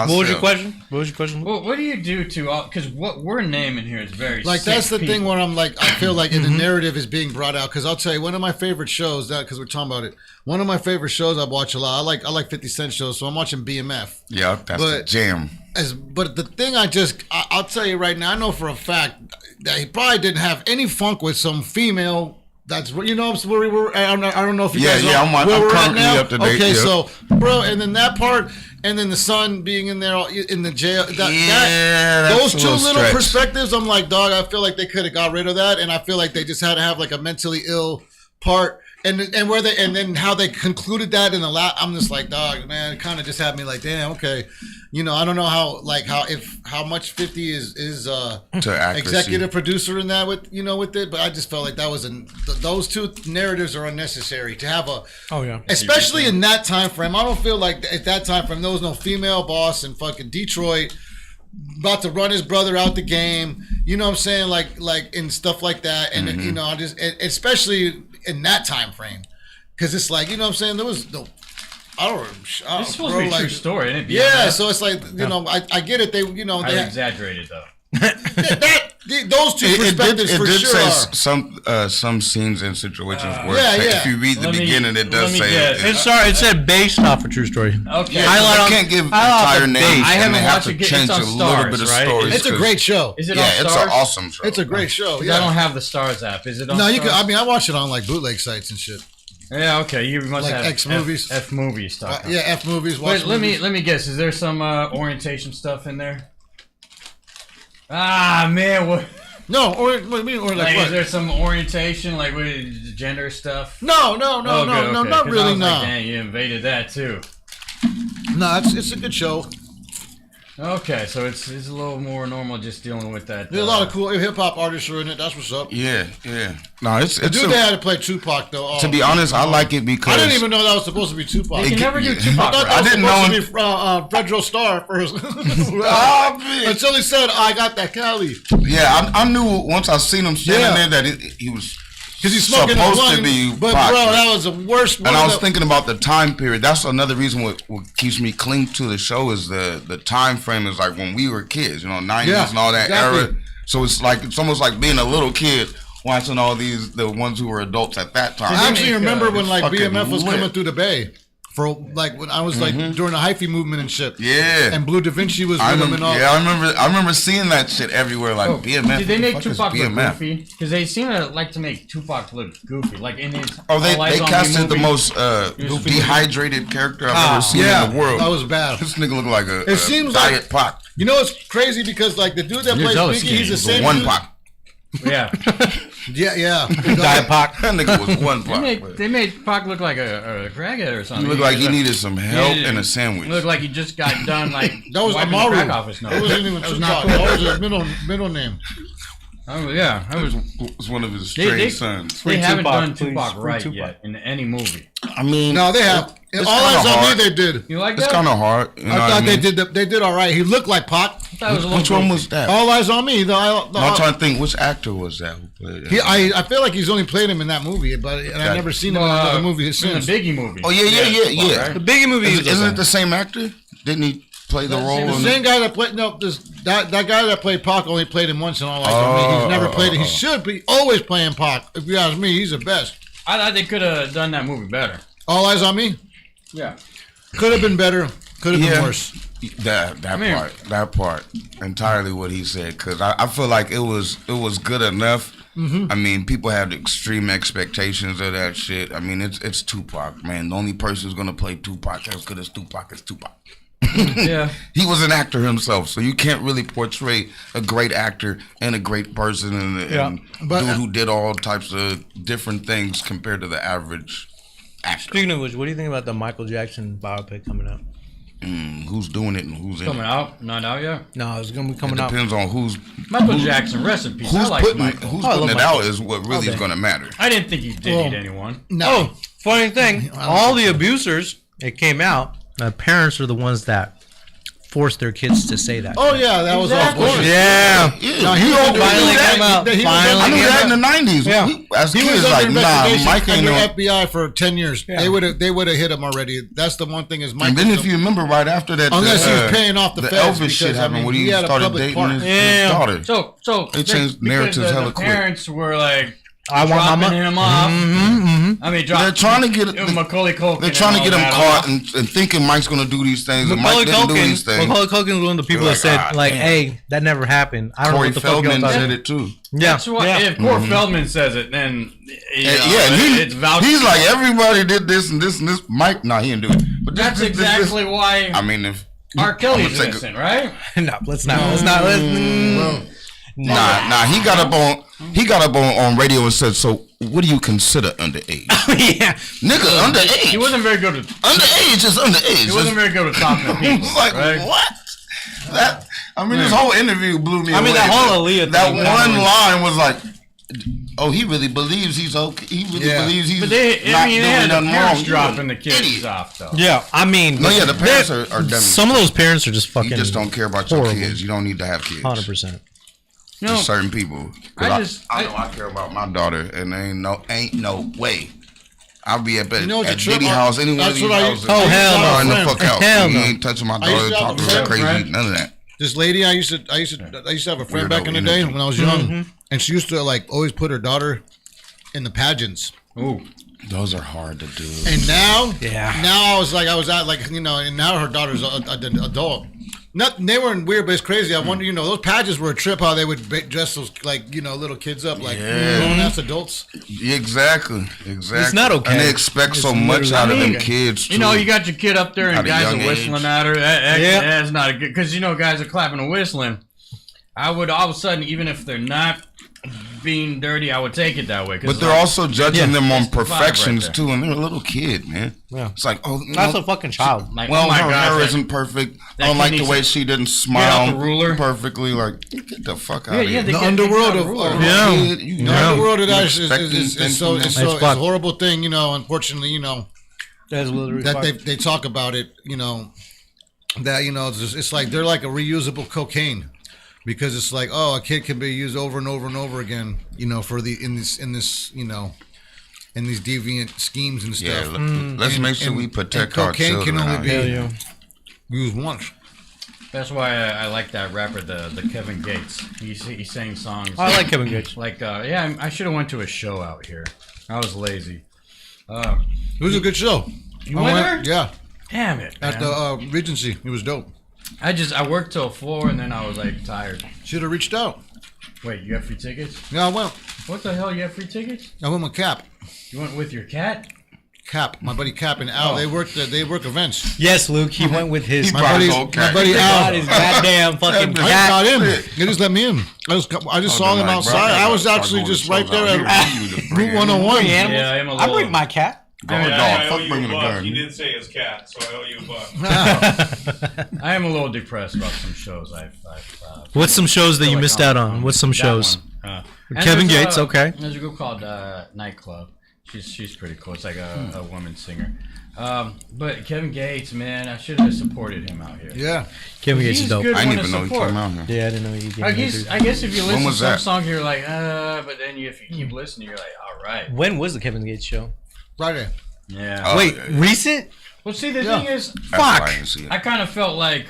What was your cell. question? What was your question? Well, what do you do to all? Because what we're naming here is very like sick that's the thing people. where I'm like, I feel like the narrative is being brought out. Because I'll tell you, one of my favorite shows, because we're talking about it. One of my favorite shows I watch a lot. I like 50 Cent shows, so I'm watching BMF. Yeah, that's the But- jam. But the thing I'll tell you right now, I know for a fact that he probably didn't have any funk with some female That's where where we were. I don't know if you guys Yeah, know I'm where we're at currently now. up to date, Okay, yeah. so bro, and then that part, and then the son being in there in the jail. That's Those a two little stretch. perspectives, I'm like, dog. I feel like they could have got rid of that, and I feel like they just had to have like a mentally ill part. And then how they concluded that in the last, I'm just like, dog, man, it kind of just had me like, damn, okay, I don't know how much 50 is To accuracy. executive producer in that with it, but I just felt like that was those two narratives are unnecessary to have especially in that time frame. I don't feel like at that time frame there was no female boss in fucking Detroit about to run his brother out the game. You know what I'm saying? Like and stuff like that, and I just especially in that time frame, because it's like what I'm saying. There was no. It's supposed to be a true story, isn't it? Yeah, so it's like I get it. They I exaggerated though. Those two perspectives it for did sure. say some scenes and situations where if you read the beginning, it does say it said based off a true story. Okay, Yeah, I can't give entire names. I haven't and they have watched to it. It's change on a little Stars, bit of right? stories. It's a great show. Is it on it's Stars? an awesome show. It's a great show. I Yeah. don't have the Stars app. Is it on No, Stars? you can. I mean, I watch it on like bootleg sites and shit. Yeah, okay. You must Like have X movies. F movies stuff. Yeah, F movies. Watch Wait, movies. let me guess. Is there some orientation stuff in there? Ah man, what? No, or like Like, what? is there some orientation, like with gender stuff? No, Okay, not okay. 'Cause I really. was No, like, dang, you invaded that too. no, it's a good show. Okay, so it's a little more normal, just dealing with that. There's a lot of cool hip hop artists are in it. That's what's up. Yeah. No, it's The dude they had to play Tupac though. Oh, to be honest, I like it because I didn't even know that was supposed to be Tupac. You can never do Tupac. I thought right? that was didn't supposed know to be Fredro Starr first. Oh, man. Until he said, "I got that Cali." Yeah, I knew once I seen him standing there that he was Because he's smoking a supposed blunt. to be But Pac, bro, right? that was the worst. And I was thinking about the time period. That's another reason what keeps me cling to the show is the time frame is like when we were kids, 90s and all that era. So it's almost like being a little kid watching all the ones who were adults at that time. I actually remember when like fucking BMF was lit. coming through the Bay. For like when I was like during the hyphy movement and shit. Yeah. And Blue Da Vinci was I with him remember, and all. I remember seeing that shit everywhere. Like BMF. Did they make what the Tupac fuck is look BMF? goofy? Because they seem to like to make Tupac look goofy, like in his. Oh, they All Eyes on Me casted the movie. most dehydrated character I've ever seen in the world. That was bad. This nigga look like a seems diet Pac. You know it's crazy because like the dude that You're plays jealous, Biggie, he's the skinny. same One dude. Pac. Yeah, Yeah. Diet Pac. That nigga was one Pac. they made Pac look like a crackhead or He something. looked like he needed some help Yeah. and a sandwich. He looked like he just got done like That was wiping the Amaru. crack off his nose. That wasn't even That was Tupac. not cool. That was his middle name. Oh yeah, that was. was one of his They, strange they, sons. they haven't Tupac, done please. Tupac Free right Tupac. yet in any movie. I mean, No, they have. it's All kinda Eyes on hard. Me, they did. You like It's that? kind of hard. You know I what thought mean? they did all right. He looked like Pac. I thought it was a little Which one goofy. was that? All Eyes on Me. I'm trying to think. Which actor was that who played it? I feel like he's only played him in that movie, but I've never seen him in another movie in since. the Biggie movie. Oh yeah. Right? The Biggie movie Isn't it the same actor? Didn't he play the role? The in same guy that played that guy that played Pac only played him once in All Eyes on Me. He's never played it. He should be always playing Pac. If you ask me, he's the best. I thought they could have done that movie better. All Eyes on Me Yeah. could have been better. Could have been worse. That part entirely what he said, because I feel like it was good enough. I mean, people had extreme expectations of that shit. I mean, it's Tupac, man. The only person who's gonna play Tupac as good as Tupac is Tupac. Yeah. He was an actor himself, so you can't really portray a great actor and a great person and But, dude who did all types of different things compared to the average actor. Speaking of which, what do you think about the Michael Jackson biopic coming out? Who's doing it and who's in Coming it? out? Not out yet? No, it's gonna be It coming out. depends on who's Michael Jackson, rest in peace. I who's like putting Michael. who's I love putting it Michael. out is what really is going to matter. I didn't think he did anyone. No. Oh, funny thing, all the abusers, it came out, the parents are the ones that forced their kids to say that. Oh yeah, that was all bullshit. Yeah. No, he was under- Finally he was came out. he was Finally I knew under- that in the '90s. Yeah. As He was kids, under like, nah, investigation Mike ain't under no. FBI for 10 years. Yeah. They would have hit him already. That's the one thing is Mike. And then if you remember, right after that, Unless he was paying off the feds, Elvis because, shit I happened mean, when he he had a started public dating part. his Yeah. daughter. So They changed narratives because hella the quick. parents were like, I want dropping my money. him off. I mean, They're trying to get Macaulay Culkin. They're trying to get him and all caught that. and thinking Mike's gonna do these things, and Macaulay Mike didn't do these things. Culkin was one of the people You're that said, like, like, damn. hey, that never happened. I don't know Corey what the fuck y'all Feldman talking said about. it too. Yeah. That's why if Corey Feldman says it, then And it's vouched. he's like, everybody did this and this and this. Mike, no, he didn't do it. But That's exactly why I mean, if R. Kelly's I'm gonna take innocent, right? No, let's not. Nah, he got up on radio and said, so what do you consider underage? Yeah. Nigga, underage. He wasn't very good at. Underage is underage. He wasn't very good at talking to people. It's like, right? what? That, I mean, this whole interview blew me away. I mean, that whole Aaliyah That thing, one line was like, oh, he really believes he's okay. He really believes he's But they not had doing the nothing parents wrong. dropping the You're an kids idiot. off, though. Yeah, I mean, No, yeah, the parents are dummies. some of those parents are just fucking. You just don't care about horrible. your kids. You don't need to have kids. 100%. You know, Certain people. 'Cause I know I care about my daughter, and there ain't no way. I'll be at You know what the at trip- Diddy house, any one of that's these what I- houses. Oh, hell no. In the fuck out. Hell You no. ain't touching my I used daughter, to have talking a shit friend, crazy, none of that. This lady I used to have a friend Weirdo back in the day energy. when I was young, and she used to like always put her daughter in the pageants. ooh, Those are hard to do. And now, Yeah. now I was at like and now her daughter's an adult. They weren't weird, but it's crazy. I wonder, those pageants were a trip. How they would dress those little kids up like grown ass adults. Exactly. It's not okay. And they expect It's so much literally out of not them okay. kids, too. you got your kid up there and At a guys young are whistling age. at her. That, Yeah. That's not a good, because guys are clapping and whistling. I would all of a sudden, even if they're not being dirty, I would take it that way. But they're also judging them on That's the vibe perfections, right there. too, and they're a little kid, man. Yeah. It's like, oh, That's a fucking child. Like, well, oh my her gosh, hair that- isn't perfect. that I don't kid like the needs way to she didn't out smile the ruler. perfectly. Like, get the fuck out of yeah, here. they The get- underworld they of got a ruler. Yeah. Kid, you The know, underworld of you that expecting is things so from it's them. so It's it's a fucked. horrible thing. Unfortunately, That's literally that fucked. they talk about it. That it's like they're like a reusable cocaine. Because it's like, oh, a kid can be used over and over and over again, for in these deviant schemes and Yeah, stuff. let's make sure we protect our cocaine children. can only out be here. used once. That's why I like that rapper, the Kevin Gates. He sang songs. I like Kevin Gates. Like, I should have went to a show out here. I was lazy. It was a good show. You went there? Yeah, Damn it, at man. the Regency. It was dope. I worked till 4 and then I was like tired. Should have reached out. Wait, you have free tickets? Yeah, I went. What the hell? You have free tickets? I went with Cap. You went with your cat? Cap, my buddy Cap and Al. They work events. Yes, Luke. He went with his. My brought buddy, his whole my cat. buddy He Al. got his goddamn fucking I cat. got in. They just let me in. I just saw them outside. I was actually just right there at Route 101. Bring animals. Yeah, I am a I little. bring my cat. I mean, I owe fuck you bringing a a buck. gun. He did say his cat, so I owe you a buck. I am a little depressed about some shows I've What's some shows that you like missed out on? What's some that shows? one. And Kevin there's Gates, okay. There's a group called Nightclub. She's pretty cool. It's like a woman singer. But Kevin Gates, man, I should have supported him out here. Yeah. Kevin Gates He's is dope. good I one didn't to even know he support. came out here. Yeah, I didn't know you I came guess, I guess if you listen to was some that? songs, you're like, but then if you keep listening, you're like, all right. When was the Kevin Gates show? Friday. Yeah. Oh, Wait, yeah, yeah. recent? Well, see, the Yeah. thing is, That's why I didn't see it. I kind of felt like,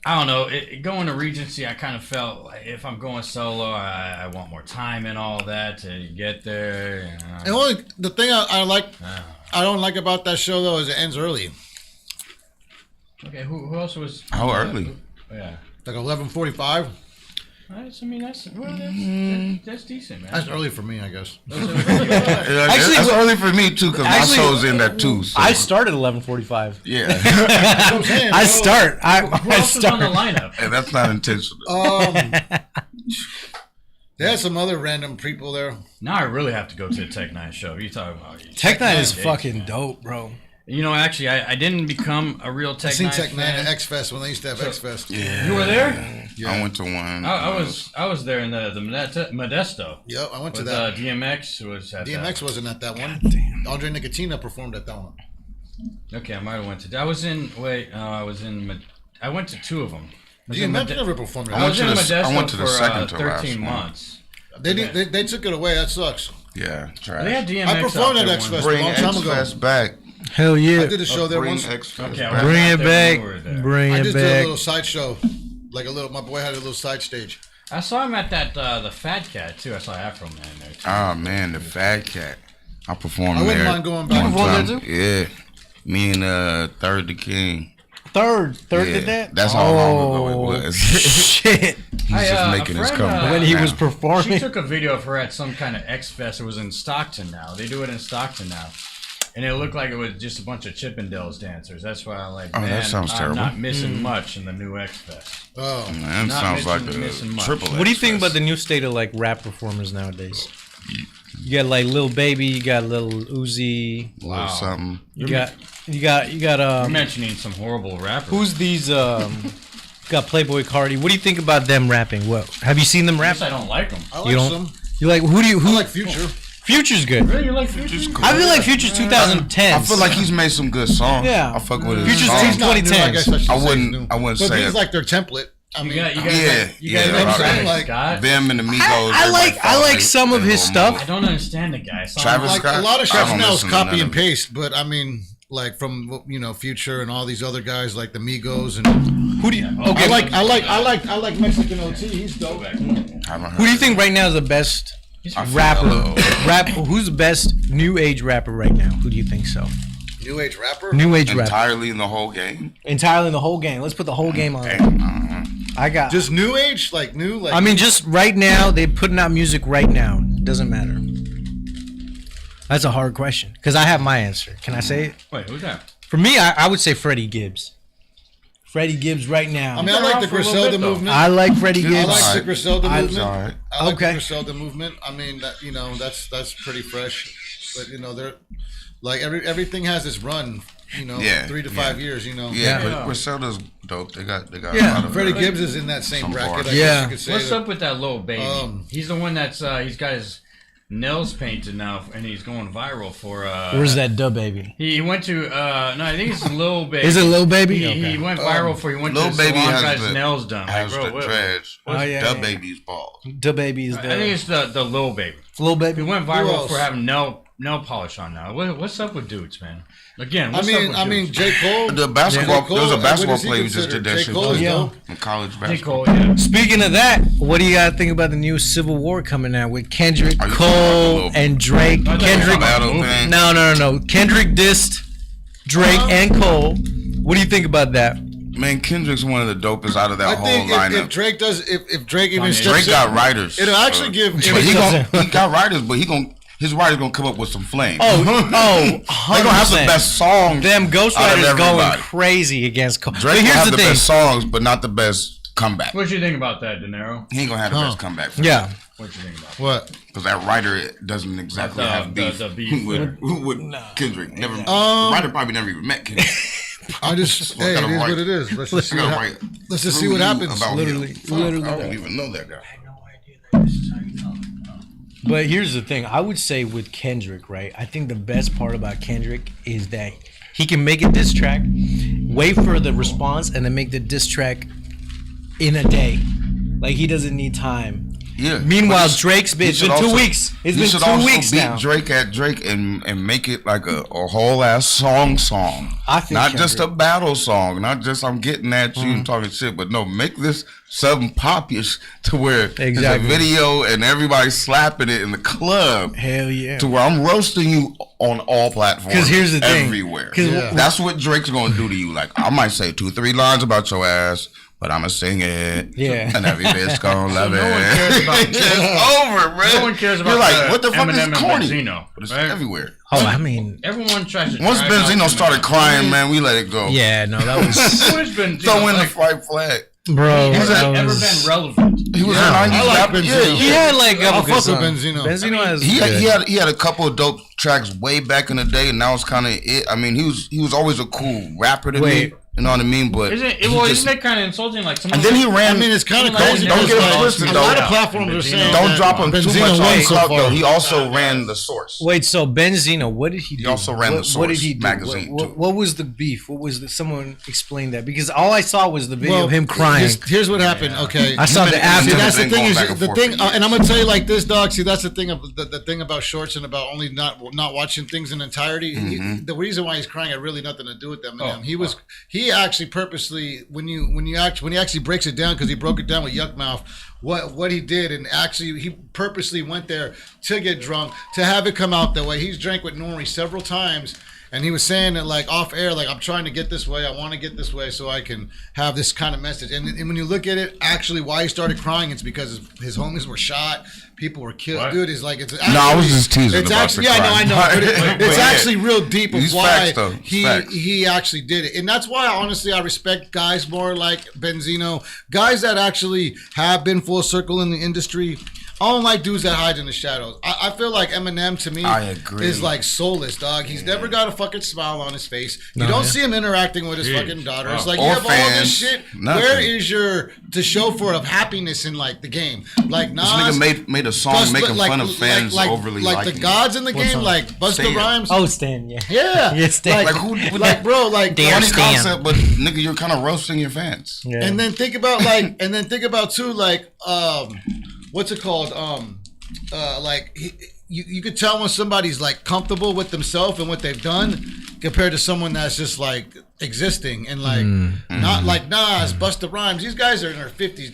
I don't know, going to Regency, I kind of felt like if I'm going solo, I want more time and all that to get there. And the thing I don't like about that show though is it ends early, Okay, who else was? How early? Yeah. like 11:45. That's decent, man. That's early for me, I guess. Actually, Actually, that's early for me too, because my actually, show's in that too. So. I start at 11:45. Yeah, I start. Who else is on the lineup? and that's not intentional. They had some other random people there. Now I really have to go to the Tech Nine show. You talking about Tech Nine is Gates, fucking man. dope, bro. You know, actually, I didn't become a real I Tech seen Nine Tech Nine fan. at X Fest when they used to have X Fest. Yeah, You were there? Yeah. I went to one. I was there in the Modesto. Yep, I went to With that. DMX was at DMX wasn't at that one. Andre Nicotina performed at that one. that. Okay, I might have went to. I was in. Wait, I was in. I went to 2 of them. DMX never performed at I that was one. in went to the- Modesto I went to the for second to last 13 one. months. They took it away. That sucks. Yeah, trash. They had DMX I performed out at there X one- Fest a Bring long time ago. X-Fest back. Hell yeah. I did a show there Bring once. X-Fest Okay, I back. was Bring out it there back. when we were there. Bring I it just did a back. little sideshow, like a little. My boy had a little side stage, I saw him at that the Fat Cat too. I saw Afro Man there too. Oh man, the Fat Cat. I performed I wouldn't there. mind going back. one You performed time. there Yeah. Me and Third the King. Third Yeah, did that. That's how long ago it was. Shit. He's Hey, just a making his friend, comeback. When he now. was She performing. took a video of her at some kind of X Fest. It was in Stockton now. They do it in Stockton now. And it looked like it was just a bunch of Chippendales dancers. That's why I'm like, Oh, that man, sounds I'm terrible. not missing much in the new X Fest. Oh, Man, that Not sounds like missing a much. triple. What do you think X about the Fest. new state of like rap performers nowadays? You got like Lil Baby, you got Lil Uzi, Little something? you got You're mentioning some horrible rappers. who's these got Playboy Cardi. What do you think about them rapping? What have you seen them I rap? guess I don't like them. I like You don't- some. You like who I like Future. Future's good. Really, you like Future? I feel like Future's 2010. I feel like he's made some good songs. Yeah. I fuck with his Future's songs. He's not new, I 2010s. guess I should I say wouldn't- he's new. I wouldn't but say he's it. like their template. I mean, You guys, Yeah, you guys yeah, like right. Travis Like, Scott? Them and the Migos. I like some of his stuff. I don't understand the guy. So Travis I'm Scott? a lot of I stuff don't now is listen to copy none and of it. paste, but I mean, like from Future and all these other guys like the Migos and Who do you I like Mexican OT. He's dope. Who do you think right now is the best I feel rapper? hello. Who's the best new age rapper right now? Who do you think so? New age rapper. New age rapper. Entirely in the whole game? Entirely in the whole game. Let's put the whole game on. I got. Just new age, like new. Like I mean, just right now they putting out music right now. Doesn't matter. That's a hard question because I have my answer. Can I say it? Wait, who's that? For me, I would say Freddie Gibbs. Freddie Gibbs right now. I mean, I like the for a little Griselda bit, though. movement. I like Freddie I Gibbs. like the Alright. Griselda I- movement. Alright. I like Okay. the Griselda movement. I mean, that that's pretty fresh. But they're like everything has this run. Yeah, 3 to yeah. 5 years. Yeah, Yeah. but Griselda's dope. They got Yeah. a lot of Freddie Gibbs is in that same Some bracket. bars. I Yeah. guess you could say. What's that. up with that little baby? He's the one that's he's got his nails painted now, and he's going viral for. Where's that dub baby? He went to no, I think it's Lil Baby. Is it Lil Baby? He, Okay. he went viral for he went Lil to Baby salon, has got his the- nails done. Like, Has bro, the what- dreads. Oh, yeah, The yeah. baby's bald. Dub baby is I think the it's the Lil Baby. Lil Baby. He went Who viral else? for having nail polish on now. What's up with dudes, man? Again, I what's up with mean, dudes? J. Cole. The basketball. J. Cole, There was a what basketball does he player who just consider? did that J. shit Cole is Yeah. dope. in college J. basketball. Cole, yeah. Speaking of that, what do you got to think about the new Civil War coming out with Kendrick, Are you talking about Cole, the little- and Drake? I thought you were Kendrick. talking about the Battle movie. thing. No. Kendrick dissed Drake and Cole. What do you think about that? Man, Kendrick's one of the dopest out of that I whole think lineup. if Drake does, if Drake even Kanye. steps Drake in, got writers. it'll actually give. But he got writers, but his writers gonna come up with some flames. Oh, they gonna have the 100%. best songs. Them out of ghostwriters going everybody. crazy against Cole. Drake But will here's have the the thing. best songs, but not the best comeback. What you think about that, Denero? He ain't gonna have the best comeback. Yeah. What you think about What? Because that writer doesn't exactly The- have beef, the beef. with Kendrick. Never. The writer probably never even met Kendrick. I just Well, hey, it gotta is write- what it is. Let's just see I what gotta happens. write Let's just see through what you happens. about Literally, him. Fuck, literally I don't that. even know that guy. But here's the thing. I would say with Kendrick, right? I think the best part about Kendrick is that he can make a diss track, wait for the response, and then make the diss track in a day. Like he doesn't need time. Yeah. Meanwhile, But he- Drake's been. he It's should been 2 also- weeks. It's he been should 2 also weeks beat now. Drake at Drake and make it like a whole ass song. I think Not just a Kendrick- battle song. Not just I'm getting at you and talking shit, but no, make this something popular to where there's a Exactly. video and everybody slapping it in the club. Hell yeah. To where I'm roasting you on all platforms. 'Cause here's the thing. Everywhere. 'Cause Yeah. That's what Drake's gonna do to you. Like I might say 2-3 lines about your ass, but I'ma sing it. Yeah. And every bitch gonna love it. no one cares about- It's over, bro. No one cares about You're like, the what the fuck Eminem is and corny? Benzino, But it's right? everywhere. Oh, I mean, Everyone tries to. Once drag out Benzino started Eminem. crying, man, we let it go. yeah, no, that was, Who has been Throw in the like, fight flag. bro. has that ever was- been relevant? He was Yeah, a 90s I like rapper. Benzino. Yeah, He yeah. had like I'll a good fuck with song. Benzino. Benzino has He good. had a couple of dope tracks way back in the day, and now it's kind of it. I mean, he was always a cool rapper to Wait. me. You know what I mean? But Isn't he it? Well, just- isn't that kind of insulting? Like someone. and then he ran. I mean, it's kind of Don't- crazy. don't because, get it like, twisted, a though. lot of Yeah. platforms are saying don't that drop him too Benzino much won on so clout, far. though. He also ran the source. Wait, so Benzino, what did he do? He also ran the What did Source he do? magazine, What, too. what was the beef? What was the? Someone explain that because all I saw was the video Well, of him crying. Here's what happened. Okay, I saw the after. See, that's the Been thing going is back and the forth thing, for years. and I'm gonna tell you like this, dog. See, that's the thing of the thing about shorts and about only not watching things in entirety. The reason why he's crying had really nothing to do with them. Oh, He he actually purposely, when he actually breaks it down, because he broke it down with Yuck Mouth, what he did, and actually he purposely went there to get drunk, to have it come out that way. He's drank with Nori several times. And he was saying that, like, off air, like, I'm trying to get this way. I want to get this way so I can have this kind of message. And when you look at it, actually, why he started crying, it's because his homies were shot. People were killed. What? It's like, it's actually, No, I was just teasing it's about actually, the yeah, crime. no, I know. But it's actually real deep of These why facts, though. he actually did it. And that's why, honestly, I respect guys more like Benzino. Guys that actually have been full circle in the industry. I don't like dudes that hide in the shadows. I feel like Eminem, to me, I agree. is like soulless, dog. He's never got a fucking smile on his face. You don't see him interacting with his fucking daughter. It's like, Or you have all this fans, shit. nothing. Where is the show for of happiness in, like, the game? Like, This Nas. nigga made a song making fun of fans overly like liking the gods in the game, song? like Busta Stan. Rhymes. Oh, Stan, yeah. Yeah. Yeah, Stan. Like, who- like, bro, like, Damn. funny Stan. concept, but nigga, you're kind of roasting your fans. Yeah. And then think about too, like, what's it called? You could tell when somebody's like comfortable with themselves and what they've done compared to someone that's just like existing and like not like Nas, Busta Rhymes. These guys are in their 50s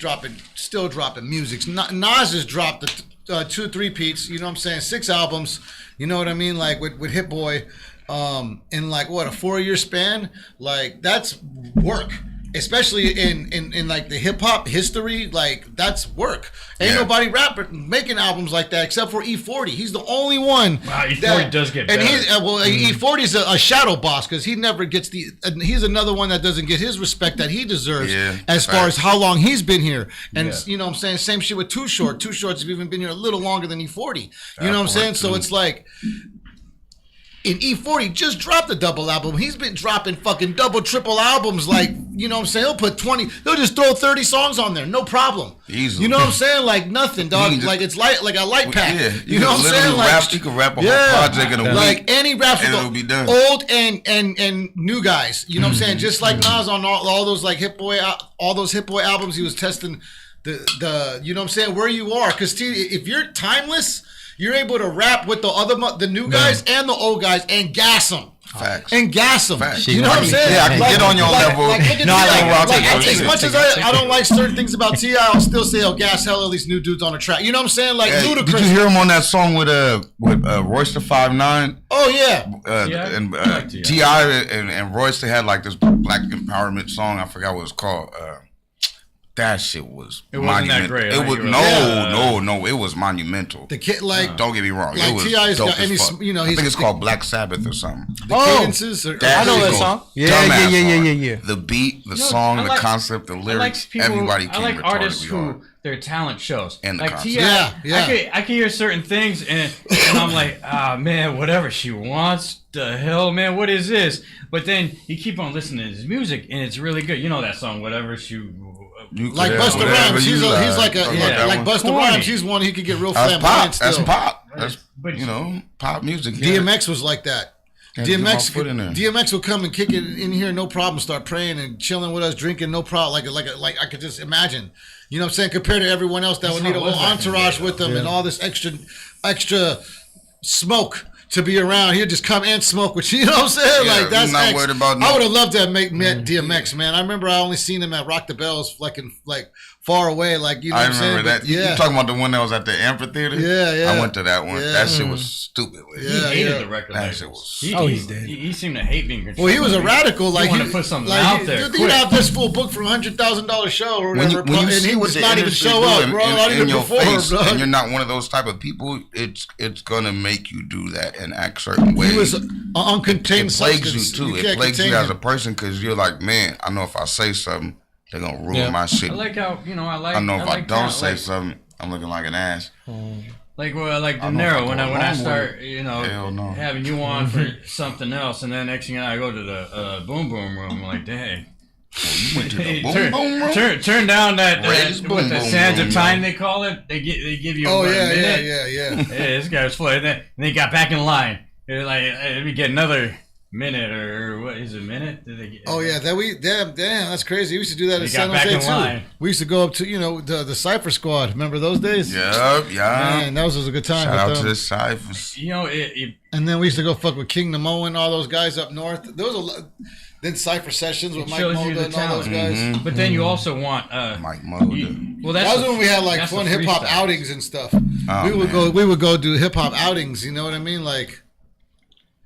still dropping music. Nas has dropped the 2 3-peats, you know what I'm saying, 6 albums, you know what I mean, like with Hit Boy, in like what, a 4-year span. Like, that's work. Especially in like the hip hop history, like, that's work. Ain't nobody rapper making albums like that except for E40. He's the only one. Wow, E40 does get better. And E40 is a shadow boss, because he never gets he's another one that doesn't get his respect that he deserves as far as how long he's been here. And you know what I'm saying? Same shit with Too Short. Too Short's even been here a little longer than E40. You know what I'm saying? So it's like, and E40 just dropped a double album. He's been dropping fucking double, triple albums. Like, you know what I'm saying? He'll just throw 30 songs on there. No problem. Easily. You know what I'm saying? Like, nothing, dog. Just, like, it's like a light pack. Yeah, you know what I'm saying? You can rap a whole project in a week. Like, any raps and with it'll be done. old and new guys. You know what I'm saying? Just like Nas on all those, like, all those Hit Boy albums, he was testing the you know what I'm saying, where you are. Because if you're timeless, you're able to rap with the new guys and the old guys and gas them. Facts. And gas them. Facts. You know what I'm saying? Yeah, I can get on your level. Look at No, I T.I. like As much as I don't like certain things about T.I., I'll still say, oh, gas hell of these new dudes on the track. You know what I'm saying? Like, Ludacris. Did you hear him on that song with Royce the 5'9"? Oh, yeah. And I like T.I. T.I. and Royce, they had like this black empowerment song. I forgot what it's called. That shit was It wasn't that monumental. great, It huh? was You were no. It was monumental. The kid, like, Don't get me wrong. like It was T.I.'s dope got as any, fuck. you know, I he's think it's called Black Sabbath or something. the cadences. That I know shit that goes song. Yeah, dumbass yeah. hard. The beat, the know, song, I the like- concept, the I like lyrics. people. Everybody I came like artists retardedly who hard. their talent shows. And the like concept. T.I. Yeah. I can hear certain things and I'm like, man, whatever she wants. The hell, man, what is this? But then you keep on listening to his music and it's really good. You know that song, whatever she. Like Busta Rhymes, he's like Busta Corny. Rhymes. He's one he could get real That's flamboyant pop. That's still. pop. That's But- pop music. DMX was like that. Can't get my DMX foot in there. DMX would come and kick it in here, no problem. Start praying and chilling with us, drinking, no problem. Like I could just imagine. You know what I'm saying? Compared to everyone else that would need a little entourage with them and all this extra smoke to be around. He'd just come and smoke with you. You know what I'm saying? Yeah, like that's I'm not worried about I would have loved to have met DMX, man. I remember I only seen him at Rock the Bells, like far away, like, you know I what I'm saying? remember that. But, You yeah. talking about the one that was at the amphitheater? Yeah. I went to that one. Yeah. That shit was stupid. He Yeah, hated yeah. the record That label. shit was- he's dead. He seemed to hate being controlled. Well, he was a radical. Like, he wanted to put something like, out there. You'd quick. have this full book for $100,000 show or When whatever, you, when you and see he what was the not even industry show do up, in, bro. in, Not in even your perform, face, bro. and you're not one of those type of people, it's gonna make you do that and act certain ways. He was an uncontained It plagues you substance. too. It can't plagues contain you as a him. person because you're like, man, I know if I say something, they're gonna ruin my shit. I like how I know if I like don't that, say like, something, I'm looking like an ass. like I know Denero if when I go I along start with it. Hell no. having you on for something else, and then next thing I go to the boom boom room, I'm like, dang. You went to the boom boom room? Turn down that Raise what boom the boom sands room, of time yo. they call it. They give you Oh, a yeah, minute. yeah. Hey, this guy was full. And they got back in line. They're like, hey, let me get another minute or what is it, a minute? Did they get, Oh, yeah. Damn, that's crazy. We used to do that They in got San back Jose, in too. line. We used to go up to, the Cypher Squad. Remember those days? Yeah. Man, that was a good time. Shout with out them. to the Cyphers. You know, it And then we used to go fuck with King Nemo and all those guys up north. There was then Cypher Sessions with It Mike shows you Moda the and all those talent. guys. But then you also want Mike Moda. well, That was when we had like that's fun the hip hop freestyle. outings and stuff. Oh, We would go do hip hop outings. You know what I mean? Like,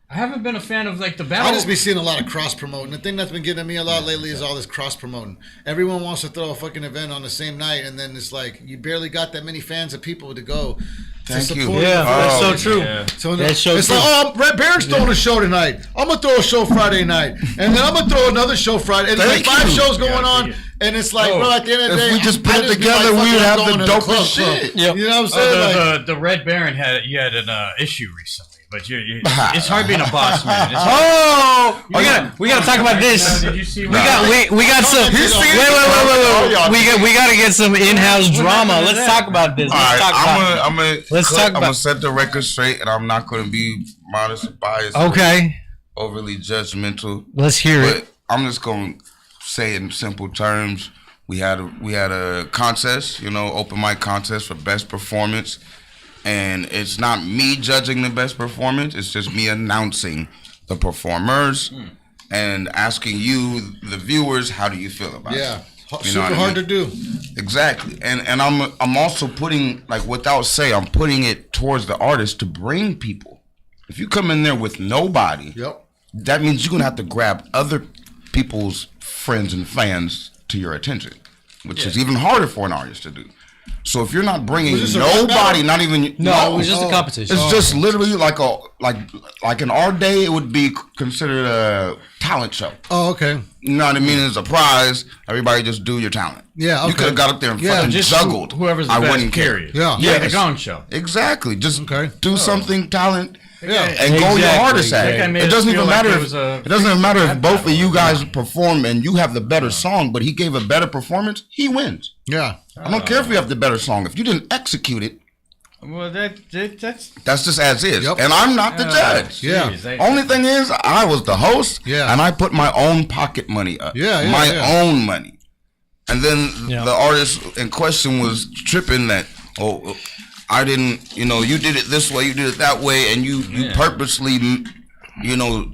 I haven't been a fan of like the battle. I just be seeing a lot of cross promoting. The thing that's been getting me a lot lately is all this cross promoting. Everyone wants to throw a fucking event on the same night, and then it's like you barely got that many fans of people to go. Thank to you. support Yeah, it. that's so true. Yeah. So That's so it's true. like, oh, Red Baron's throwing a show tonight. I'm gonna throw a show Friday night, and then I'm gonna throw another show Friday. And there's Thank like 5 you. shows going Yeah, on, and it's like, Oh, bro, at the end of the day, If we just put I it be together, like, we would fucking have going the to dopest club. shit. Yep. You know what I'm saying? The Red Baron had an issue recently, but it's hard being a boss man. It's Oh, we gotta talk about this. Did you see We got some. He's seen it. Wait. We gotta get some in-house drama. happened to Let's that? talk about this. All right, I'm let's talk I'm about- gonna set the record straight, and I'm not gonna be modest or biased. Okay, Overly judgmental. let's hear But it. I'm just gonna say it in simple terms. We had a contest, open mic contest for best performance, and it's not me judging the best performance. It's just me announcing the performers and asking you, the viewers, how do you feel about Yeah, it? You know super what I hard mean? to do. Exactly, and I'm also putting, like, without say, I'm putting it towards the artist to bring people. If you come in there with nobody, Yep. that means you're gonna have to grab other people's friends and fans to your attention, which is even harder for an artist to do. So if you're not bringing Was this a rap nobody, battle? not even No, it was just a competition. it's just literally like in our day, it would be considered a talent show. Oh, okay. You know what I mean? It's a prize. Everybody just do your talent. Yeah, You okay. could have got up there and Yeah, fucking just juggled. whoever's the I best, wouldn't care. period. Yeah. Yes. the Gong Show. Exactly. Just Okay. do something talent Yeah. and go your Exactly. hardest at That guy it. made It us doesn't feel even like matter it if was a it doesn't matter if rap both of battle. you guys perform and you have the better song, but he gave a better performance, he wins. Yeah. I don't care if you have the better song. If you didn't execute it, Well, that's that's just as is. Yep. And I'm not the judge. Yeah. Only thing is, I was the host, Yeah. and I put my own pocket money up. Yeah, my yeah. own money. And then Yeah. the artist in question was tripping that, I didn't, you did it this way, you did it that way, and you purposely,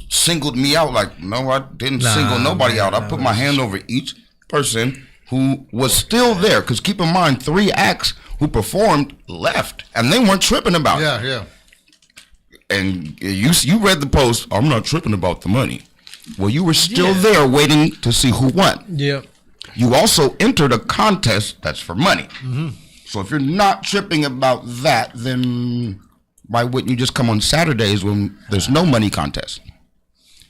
singled me out. Like, no, I didn't single nobody out. I put my hand over each person who was still there. Because keep in mind, 3 acts who performed left, and they weren't tripping about it. Yeah, yeah. And you read the post, I'm not tripping about the money. Well, you were still there waiting to see who won. Yep. You also entered a contest that's for money. So if you're not tripping about that, then why wouldn't you just come on Saturdays when there's no money contest?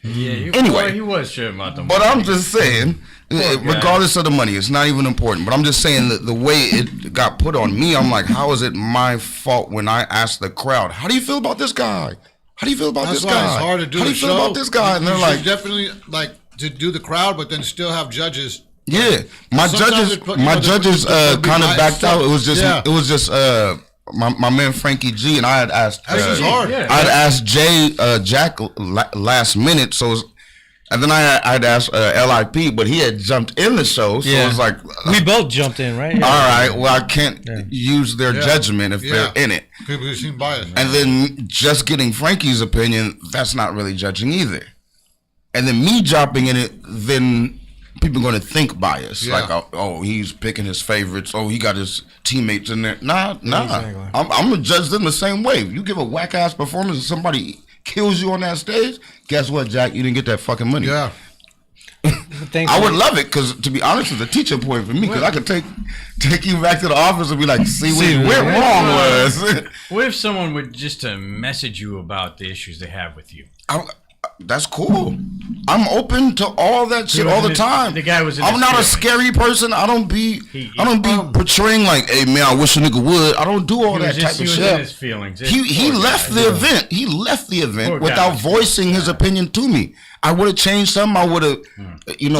Anyway. he was sure about the But money. I'm just saying, regardless of the money, it's not even important. But I'm just saying that the way it got put on me, I'm like, how is it my fault when I asked the crowd, how do you feel about this guy? How do you feel about That's this why guy? it's hard to do How do the you feel show. about this guy? And they're You like, should definitely like to do the crowd, but then still have judges. yeah. My Sometimes judges they'll be kind of biased. backed out. It was just Yeah. my man Frankie G, and I had asked. This is hard. Yeah. I'd asked Jack last minute, and then I'd asked LIP, but he had jumped in the show, so it was like, We both jumped in, right? Yeah. all right, well, I can't use their judgment if they're in it. People who seem biased. And then just getting Frankie's opinion, that's not really judging either. And then me dropping in it, then people are going to think bias. Yeah. Like, oh, he's picking his favorites. Oh, he got his teammates in there. Nah. Exactly. I'm going to judge them the same way. If you give a whack-ass performance and somebody kills you on that stage, guess what, Jack? You didn't get that fucking money. Yeah. Thanks I for- would love it because, to be honest, it's a teaching point for me because I could take you back to the office and be like, see what you went wrong was. What if someone would just message you about the issues they have with you? That's cool. I'm open to all that shit all the time. The guy was in I'm his not a feelings. scary person. I don't be portraying like, hey man, I wish a nigga would. I don't do all that type He of was in shit. his feelings. He Poor left guy. the event. He left the event Poor without guy. voicing his opinion to me. I would have changed something. I would have,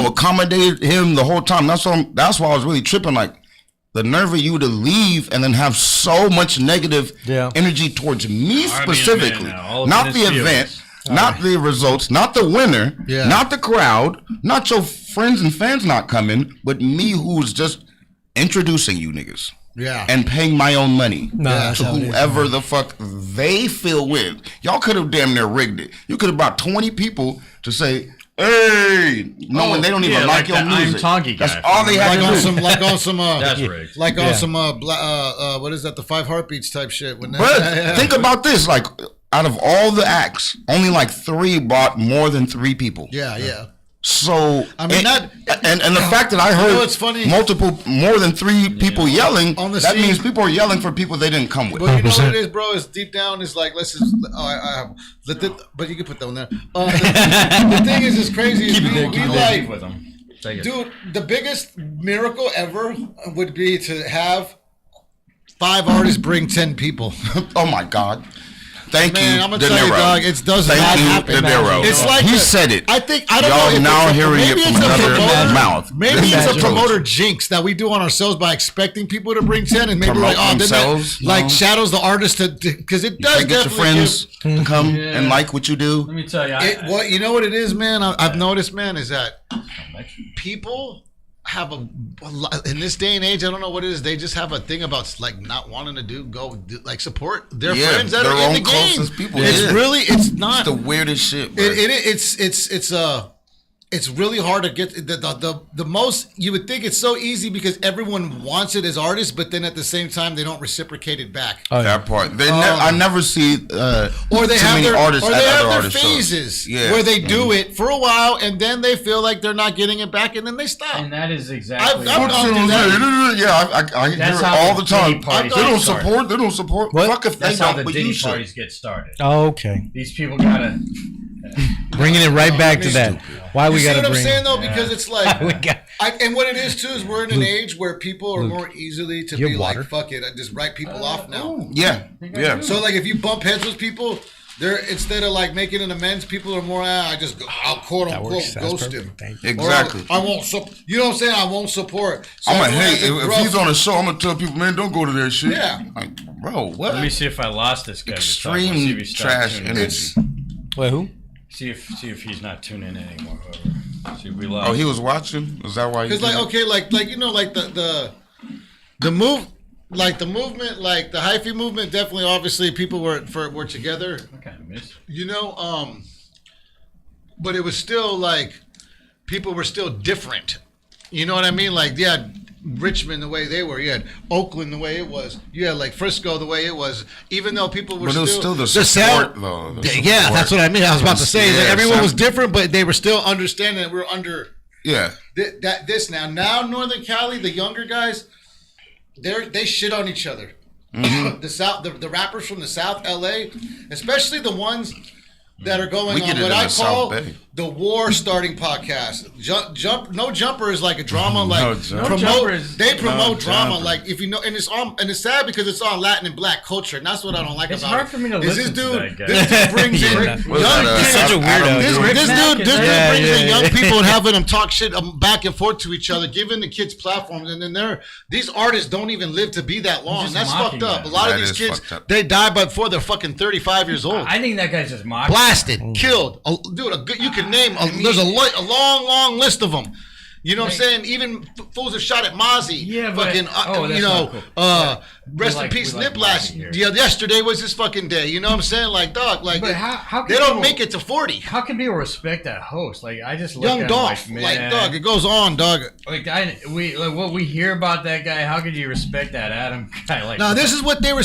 accommodated him the whole time. That's why I was really tripping. Like, the nerve of you to leave and then have so much negative energy towards me specifically, not the event, not the results, not the winner, not the crowd, not your friends and fans not coming, but me who's just introducing you niggas. Yeah. And paying my own money that's to how it is, whoever the fuck they feel wins. Y'all could have damn near rigged it. You could have brought 20 people to say, hey, no, when they don't even like your music. I'm Tonky guy. That's all they have to do. Like on some, That's rigged. like on some, what is that? The 5 Heartbeats type shit. When But think about this: like, out of all the acts, only like 3 bought more than 3 people. Yeah. So I mean, and the fact that I heard it's funny? more than 3 people yelling, On the that scene. means people are yelling for people they didn't come with. But you know what it is, bro? Is deep down is like, let's just. But you can put that on there. The thing is, it's crazy. Is we like, with them. dude, the biggest miracle ever would be to have 5 artists bring 10 people. Oh my God. Thank Man, you, I'm gonna tell you, dog, it does not happen. Denero. It's like he said it. I don't know. Y'all If now it's hearing it from another mouth. Maybe it's a promoter jinx that we do on ourselves by expecting people to bring 10 and maybe Promote like, oh, themselves, like no. shadows the artist because it does Get your friends to come and like what you do. Let me tell you. What you know what it is, man? I've noticed, man, is that people have in this day and age, I don't know what it is. They just have a thing about like not wanting to like support their friends that are in the game. People. It's not it's the weirdest shit. Bro. It's really hard to get the most. You would think it's so easy because everyone wants it as artists, but then at the same time they don't reciprocate it back. That part. I never see or they have their artists or they have their artists phases where they do it for a while and then they feel like they're not getting it back and then they stop. And that is exactly. I hear it all the time. They don't support. What? Fuck if they That's how don't, the but you Diddy should. parties get started. Oh, okay. These people gotta. Bringing it right back to that. Why we got to bring? You see what I'm saying though? Because it's like, we got. and what it is too is we're in an age where people are more easily to be like, fuck it, I just write people off now. Yeah. So like, if you bump heads with people, they're instead of like making an amends, people are more. I'll quote unquote ghost him. Exactly. Or I won't. You know what I'm saying? I won't support. So I'm like, hey, if he's on a show, I'm gonna tell people, man, don't go to that shit. Yeah. Like, bro, what? Let me see if I lost this guy. Extreme trash energy. Wait, who? See if he's not tuning in anymore. See if we lost. Oh, he was watching. Is that why? Because like, okay, like you know, like the movement, like the hyphy movement, definitely, obviously, people were together. I kind of missed. You know, but it was still like people were still different. You know what I mean? Like, yeah, Richmond the way they were, you had Oakland the way it was, you had like Frisco the way it was. Even though people were, but it was still the support, sound, though. Yeah, that's what I mean. I was about to say that everyone sound. was different, but they were still understanding that we were under. Yeah. This now Northern Cali, the younger guys, they shit on each other. Mm-hmm. The South, the rappers from the South, LA, especially the ones that are going on what I call the war starting podcast. No Jumper is like a drama, like they promote drama, like if you know, and it's sad because it's on Latin and Black culture, and that's what I don't like it's about it. It's hard for me to This listen dude, to that guy. This dude brings in young He's such a weirdo. This dude brings in young people and having them talk shit back and forth to each other, giving the kids platforms, and then these artists don't even live to be that long. That's fucked up. A lot of these kids, they die before they're fucking 35 years old. I think that guy's just mocking. Blasted, killed, dude. You can name. There's a long list of them. You know what I'm saying? Even fools have shot at Mozzie. Yeah, but fucking, rest in peace, Nip. Yesterday was his fucking day. You know what I'm saying? Like, dog, like how they don't make it to 40. How can people respect that host? Like, I just look Young at Dolph, him like dog. It goes on, dog. Like what we hear about that guy. How could you respect that Adam guy? Like, now this is what they were,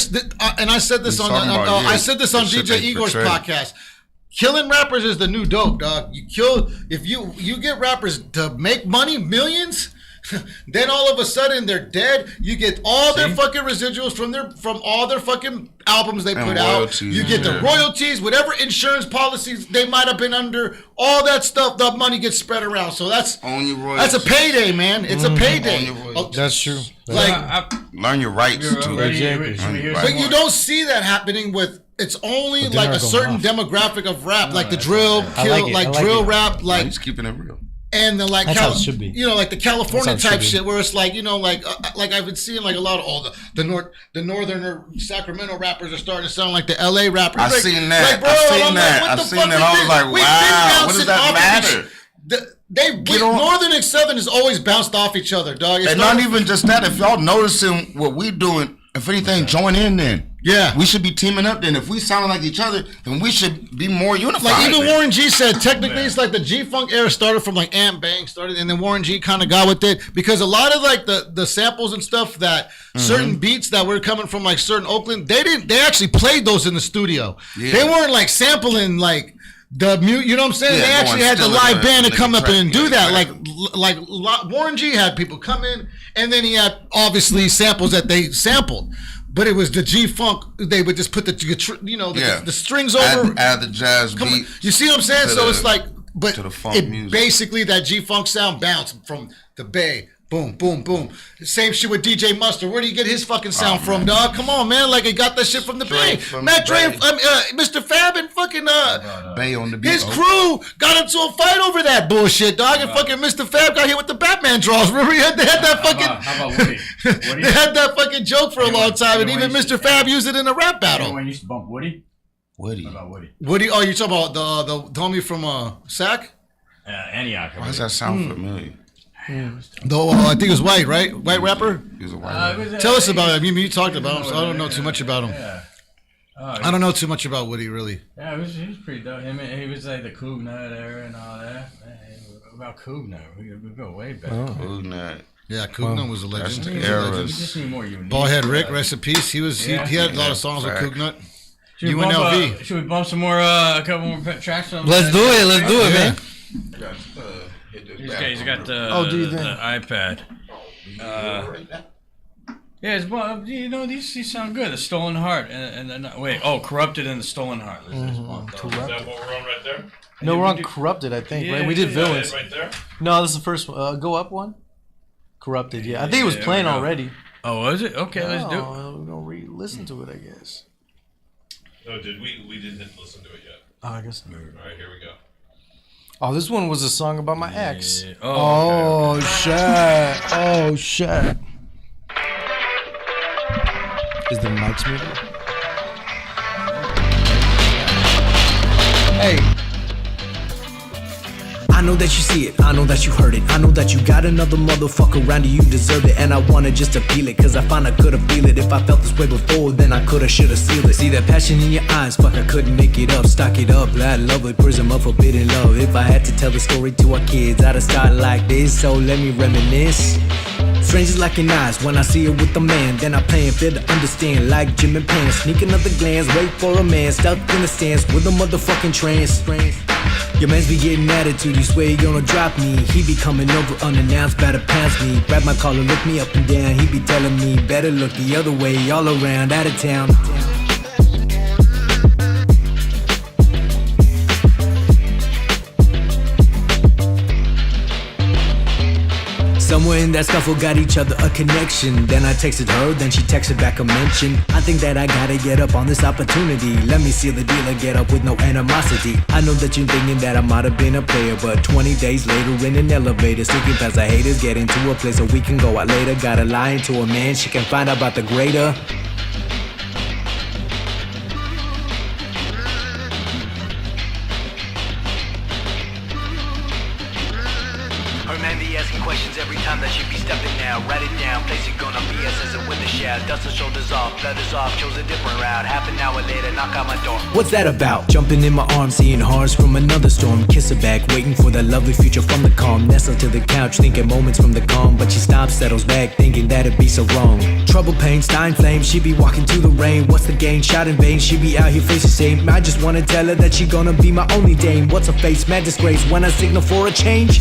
and I said this on DJ Igor's podcast. Killing rappers is the new dope, dog. If you get rappers to make money, millions, then all of a sudden they're dead. You get all their fucking residuals from all their fucking albums they put out. You get the royalties, whatever insurance policies they might have been under, all that stuff. The money gets spread around. So that's a payday, man. It's a payday. That's true. Like learn your rights too. But you don't see that happening with. It's only like a certain demographic of rap, like the drill, drill rap, like he's keeping it real. And the like, how it should be. You know, like the California type shit, where it's like, you know, like I've been seeing like a lot of the northern Sacramento rappers are starting to sound like the LA rappers. I've seen that. I've seen that. I was like, wow, what does that matter? Northern and Southern has always bounced off each other, dog. And not even just that. If y'all noticing what we doing If anything, join in then. Yeah. We should be teaming up then. If we sound like each other, then we should be more unified. Like even Warren G said, technically it's like the G-Funk era started from like Ant Bang started, and then Warren G kind of got with it because a lot of like the samples and stuff that certain beats that were coming from like certain Oakland, they actually played those in the studio. Yeah. They weren't like sampling like the you know what I'm saying? Yeah, they actually had the live band to come up and do that. Like Warren G had people come in, and then he had obviously samples that they sampled. But it was the G-Funk. They would just put the strings over. Add the jazz beat. You see what I'm saying? So it's like, but to the funk music. Basically that G-Funk sound bounced from the Bay. Boom, boom, boom. Same shit with DJ Mustard. Where do you get his fucking sound from, dog? Come on, man. Like, he got that shit from the Bay. Matt Dre, Mr. Fab and fucking Bay on the beat. his crew got into a fight over that bullshit, dog. And fucking Mr. Fab got hit with the Batman draws. Remember, they had that fucking... How about Woody? They had that fucking joke for a long time, and even Mr. Fab used it in a rap battle. When you used to bump Woody? Woody. What about Woody? Woody, oh, you talking about the homie from Sac? Antioch. Why does that sound familiar? Though I think it was white, right? White rapper. He was a white rapper. Tell us about him. You talked about him, so I don't know too much about him. Yeah. I don't know too much about Woody, really. Yeah, he was pretty dope. He was like the Coog Nut era and all that. Man, about Coog Nut, we go way back. Coog Nut. Yeah, Coog Nut was a legend. That's the He was a legend. We just need more unique. Ballhead Rick, rest in peace. He had a lot of songs with Coog Nut. Should we bump some more, a couple more tracks? Let's do it, man. He's got the iPad. Yeah, these sound good. The Stolen Heart and Corrupted and the Stolen Heart. Is that what we're on right there? No, we're on Corrupted, I think, right? We did Villains. Right there? No, this is the first one. Go up one. Corrupted, yeah. I think it was playing already. Oh, was it? Okay, let's do it. We're gonna re-listen to it, I guess. No, did we didn't listen to it yet. Oh, I guess. All right, here we go. Oh, this one was a song about my ex. Yeah. Oh, shit. Oh, shit. Is the mics moving? Hey. I know that you see it, I know that you heard it, I know that you got another motherfucker around you, you deserve it. And I wanted just to feel it, cause I found I could've feel it. If I felt this way before, then I coulda, shoulda sealed it. See that passion in your eyes, fuck, I couldn't make it up. Stock it up, that lovely prism of forbidden love. If I had to tell the story to our kids, I'd have started like this, so let me reminisce. Strangers like your eyes, when I see her with a man, then I play and fail to understand. Like Jim and Pan, sneaking up the glance, wait for a man, stuck in the stands with a motherfucking trance. Your man's be getting attitude, you swear he gonna drop me. He be coming over unannounced, better pass me. Grab my collar, look me up and down. He be telling me, better look the other way, all around, out of town. Somewhere in that scuffle got each other a connection. Then I texted her, then she texted back a mention. I think that I gotta get up on this opportunity. Let me seal the deal and get up with no animosity. I know that you're thinking that I might have been a player, but 20 days later in an elevator, sneaking past the haters, get into a place where we can go out later. Gotta lie into a man, she can find out about the greater. Her man be asking questions every time that she be stepping now. Write it down, place it gonna be as is it with the shout. Dust her shoulders off, feathers off, chose a different route. Half an hour later, knock on my door. What's that about? Jumping in my arms, seeing horrors from another storm. Kiss her back, waiting for that lovely future from the calm. Nestled to the couch, thinking moments from the calm. But she stops, settles back, thinking that it'd be so wrong. Trouble, pain, stein flame, she be walking through the rain. What's the gain? Shot in vain, she be out here facing shame. I just wanna tell her that she gonna be my only dame. What's her face? Mad disgrace when I signal for a change.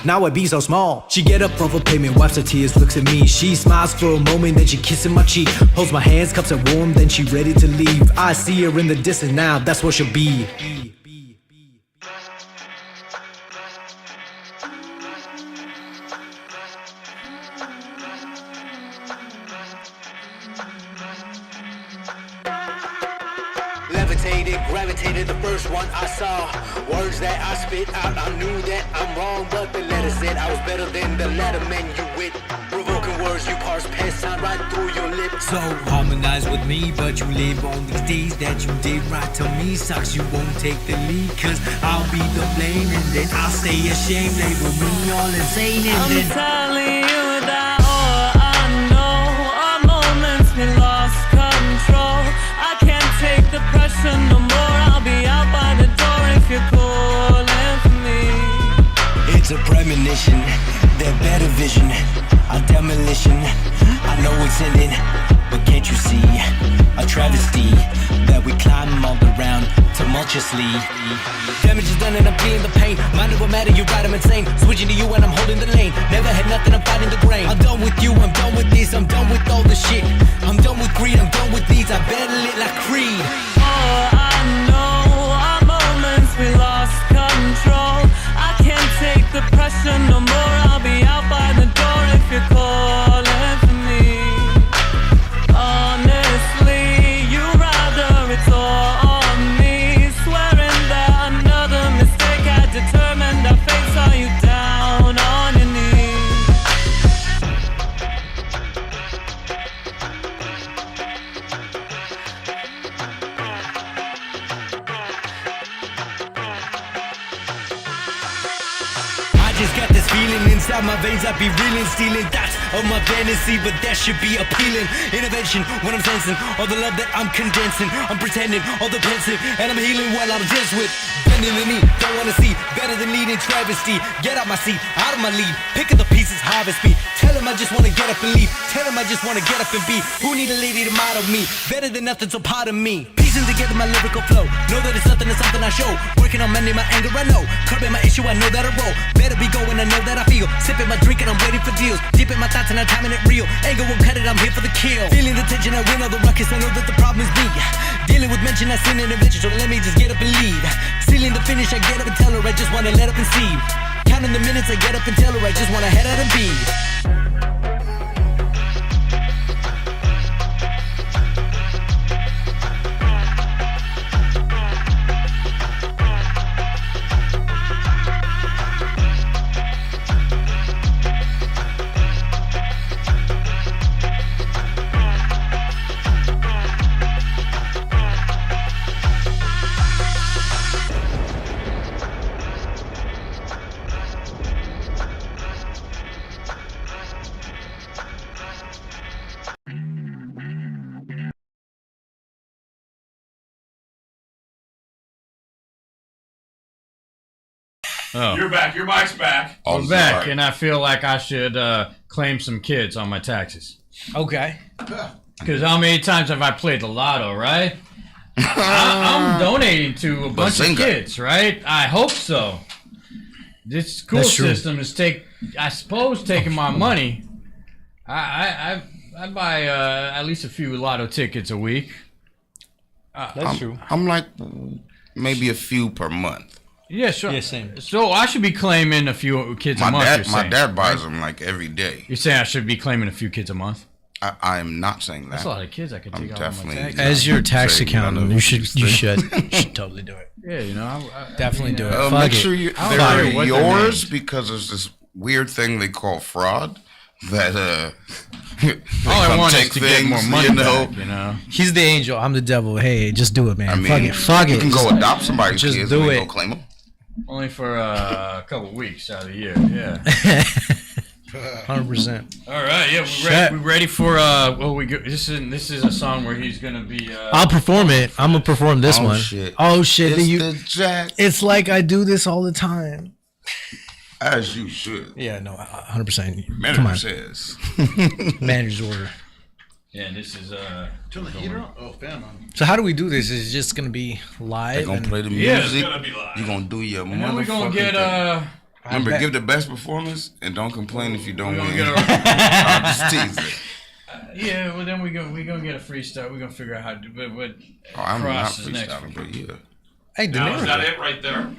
Now I be so small. She get up off a pavement, wipes her tears, looks at me. She smiles for a moment, then she kisses my cheek. Holds my hands, cups her warm, then she ready to leave. I see her in the distance now, that's where she'll be. imitated, gravitated the first one I saw. Words that I spit out, I knew that I'm wrong, but the letter said I was better than the letter man you with. Provoking words you parse past sound right through your lips. So harmonize with me, but you live on these days that you did right to me. Sucks you won't take the lead, cause I'll be the blame, and then I'll stay ashamed. Label me all insane, and then I'm telling you that all I know are moments we lost control. I can't take the pressure no more. I'll be out by the door if you're calling for me. it's a premonition, that better vision, a demolition. I know it's ending, but can't you see a travesty that we climb all around tumultuously? Damage is done and I'm feeling the pain. Mind over matter, you're right, I'm insane. Switching to you and I'm holding the lane. Never had nothing, I'm fighting the grain. I'm done with you, I'm done with this, I'm done with all the shit. I'm done with greed, I'm done with these. I battle it like Creed. All I know are moments we lost control. I can't take the pressure no more. I'll be out by the door if you're calling for me. Honestly, you rather it's all on me. Swearing that another mistake had determined our fate. Saw you down on your knees. I just got this feeling inside my veins. I be reeling, stealing thoughts of my fantasy, but that should be appealing. Intervention when I'm sensing all the love that I'm condensing. I'm pretending all the pensive, and I'm healing while I'm just with. Bending the knee, don't wanna see better than leading travesty. Get out my seat, out of my lead. Pick up the pieces, harvest me. Tell him I just wanna get up and leave. Tell him I just wanna get up and be. Who need a lady to model me? Better than nothing, so part of me. Piecing together my lyrical flow. Know that it's something I show. Working on mending my anger, I know. Curbing my issue, I know that I roll. Better be going, I know that I feel. Sipping my drink and I'm waiting for deals. Deep in my thoughts and I'm timing it real. Anger won't cut it, I'm here for the kill. Feeling the tension, I win all the ruckus, I know that the problem is me. Dealing with mention, I sin and adventure, so let me just get up and leave. Sealing the finish, I get up and tell her, I just wanna let up and see. Counting the minutes, I get up and tell her, I just wanna head out and be. Oh. You're back. Your mic's back. I'm back, and I feel like I should claim some kids on my taxes. Okay. Because how many times have I played the lotto, right? I'm donating to a bunch of kids, right? I hope so. This school system is taking my money. I buy at least a few lotto tickets a week. That's true. I'm like maybe a few per month. Yeah, sure. Yeah, same. So I should be claiming a few kids a month. My dad buys them like every day. You're saying I should be claiming a few kids a month? I am not saying that. That's a lot of kids I could take out of my tax. As your tax accountant, you should totally do it. Yeah, you know, I Definitely do it. Make sure they're care yours because there's this weird thing they call fraud that all I want is to get more money back, you know. He's the angel. I'm the devil. Hey, just do it, man. I mean, Fuck it. You can go adopt somebody's just kids do and it. go claim them. Only for a couple weeks out of the year, yeah. 100%. All right, yeah, we ready for this is a song where he's gonna be. I'll perform it. I'm gonna perform this one. Shit. Oh shit! It's the Jack. It's like I do this all the time. As you should. Yeah, no, 100%. Manager Come on. says. Manager's order. Yeah, and this is Turn the heater on. Oh, fan on. So how do we do this? Is it just gonna be live? They're gonna play the Yeah, music. It's gonna be live. You're gonna do your and then we're gonna motherfucking get thing. Remember, give the best performance and don't complain if you don't win. get I'll just tease it. yeah, well then we gonna get a freestyle. We're gonna figure out how to do it. I'm not Cross is next freestyling, but yeah. Hey, Now, is Denero. that it right there?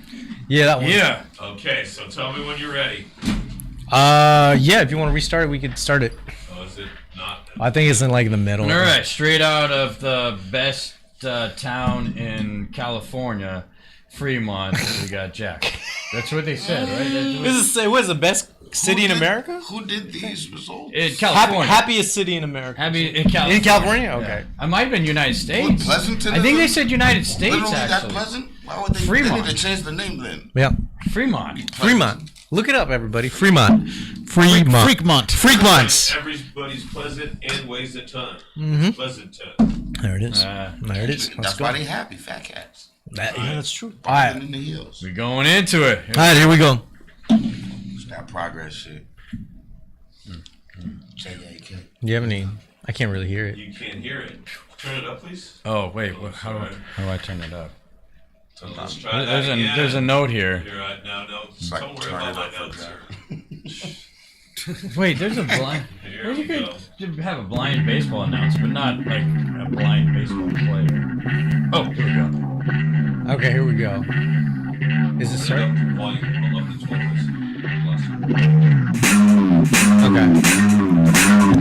Yeah, that one. Yeah. Okay, so tell me when you're ready. Yeah. If you want to restart it, we could start it. Oh, is it not? I think it's in like the middle. All right, straight out of the best town in California, Fremont, we got Jack. That's what they said, right? What is the best city in America? Who did these results? In California. Happiest city in America. In California. In California? Okay. I might have been United States. Pleasanton? I think they said United States, Literally that actually. Pleasant? Why would they? Fremont. They need to change the name then. Yeah. Fremont. Look it up, everybody. Fremont. Freakmont. Everybody's pleasant and weighs a ton. Pleasanton. There it is. There it is. That's why they happy, fat cats. Yeah, that's true. All Right. right. In the hills. We're going into it. All right, here we go. It's that progress shit. JAK. Do you have any? I can't really hear it. You can't hear it. Turn it up, please. Oh, wait. How do I turn it up? So let's try that again. There's a note here. You're right. No. Like Don't worry about my notes. Wait, there's a blind. Here Well, we you go. could have a blind baseball announcer, but not like a blind baseball player. Oh, here we go. Okay, here we go. Is it start? Okay.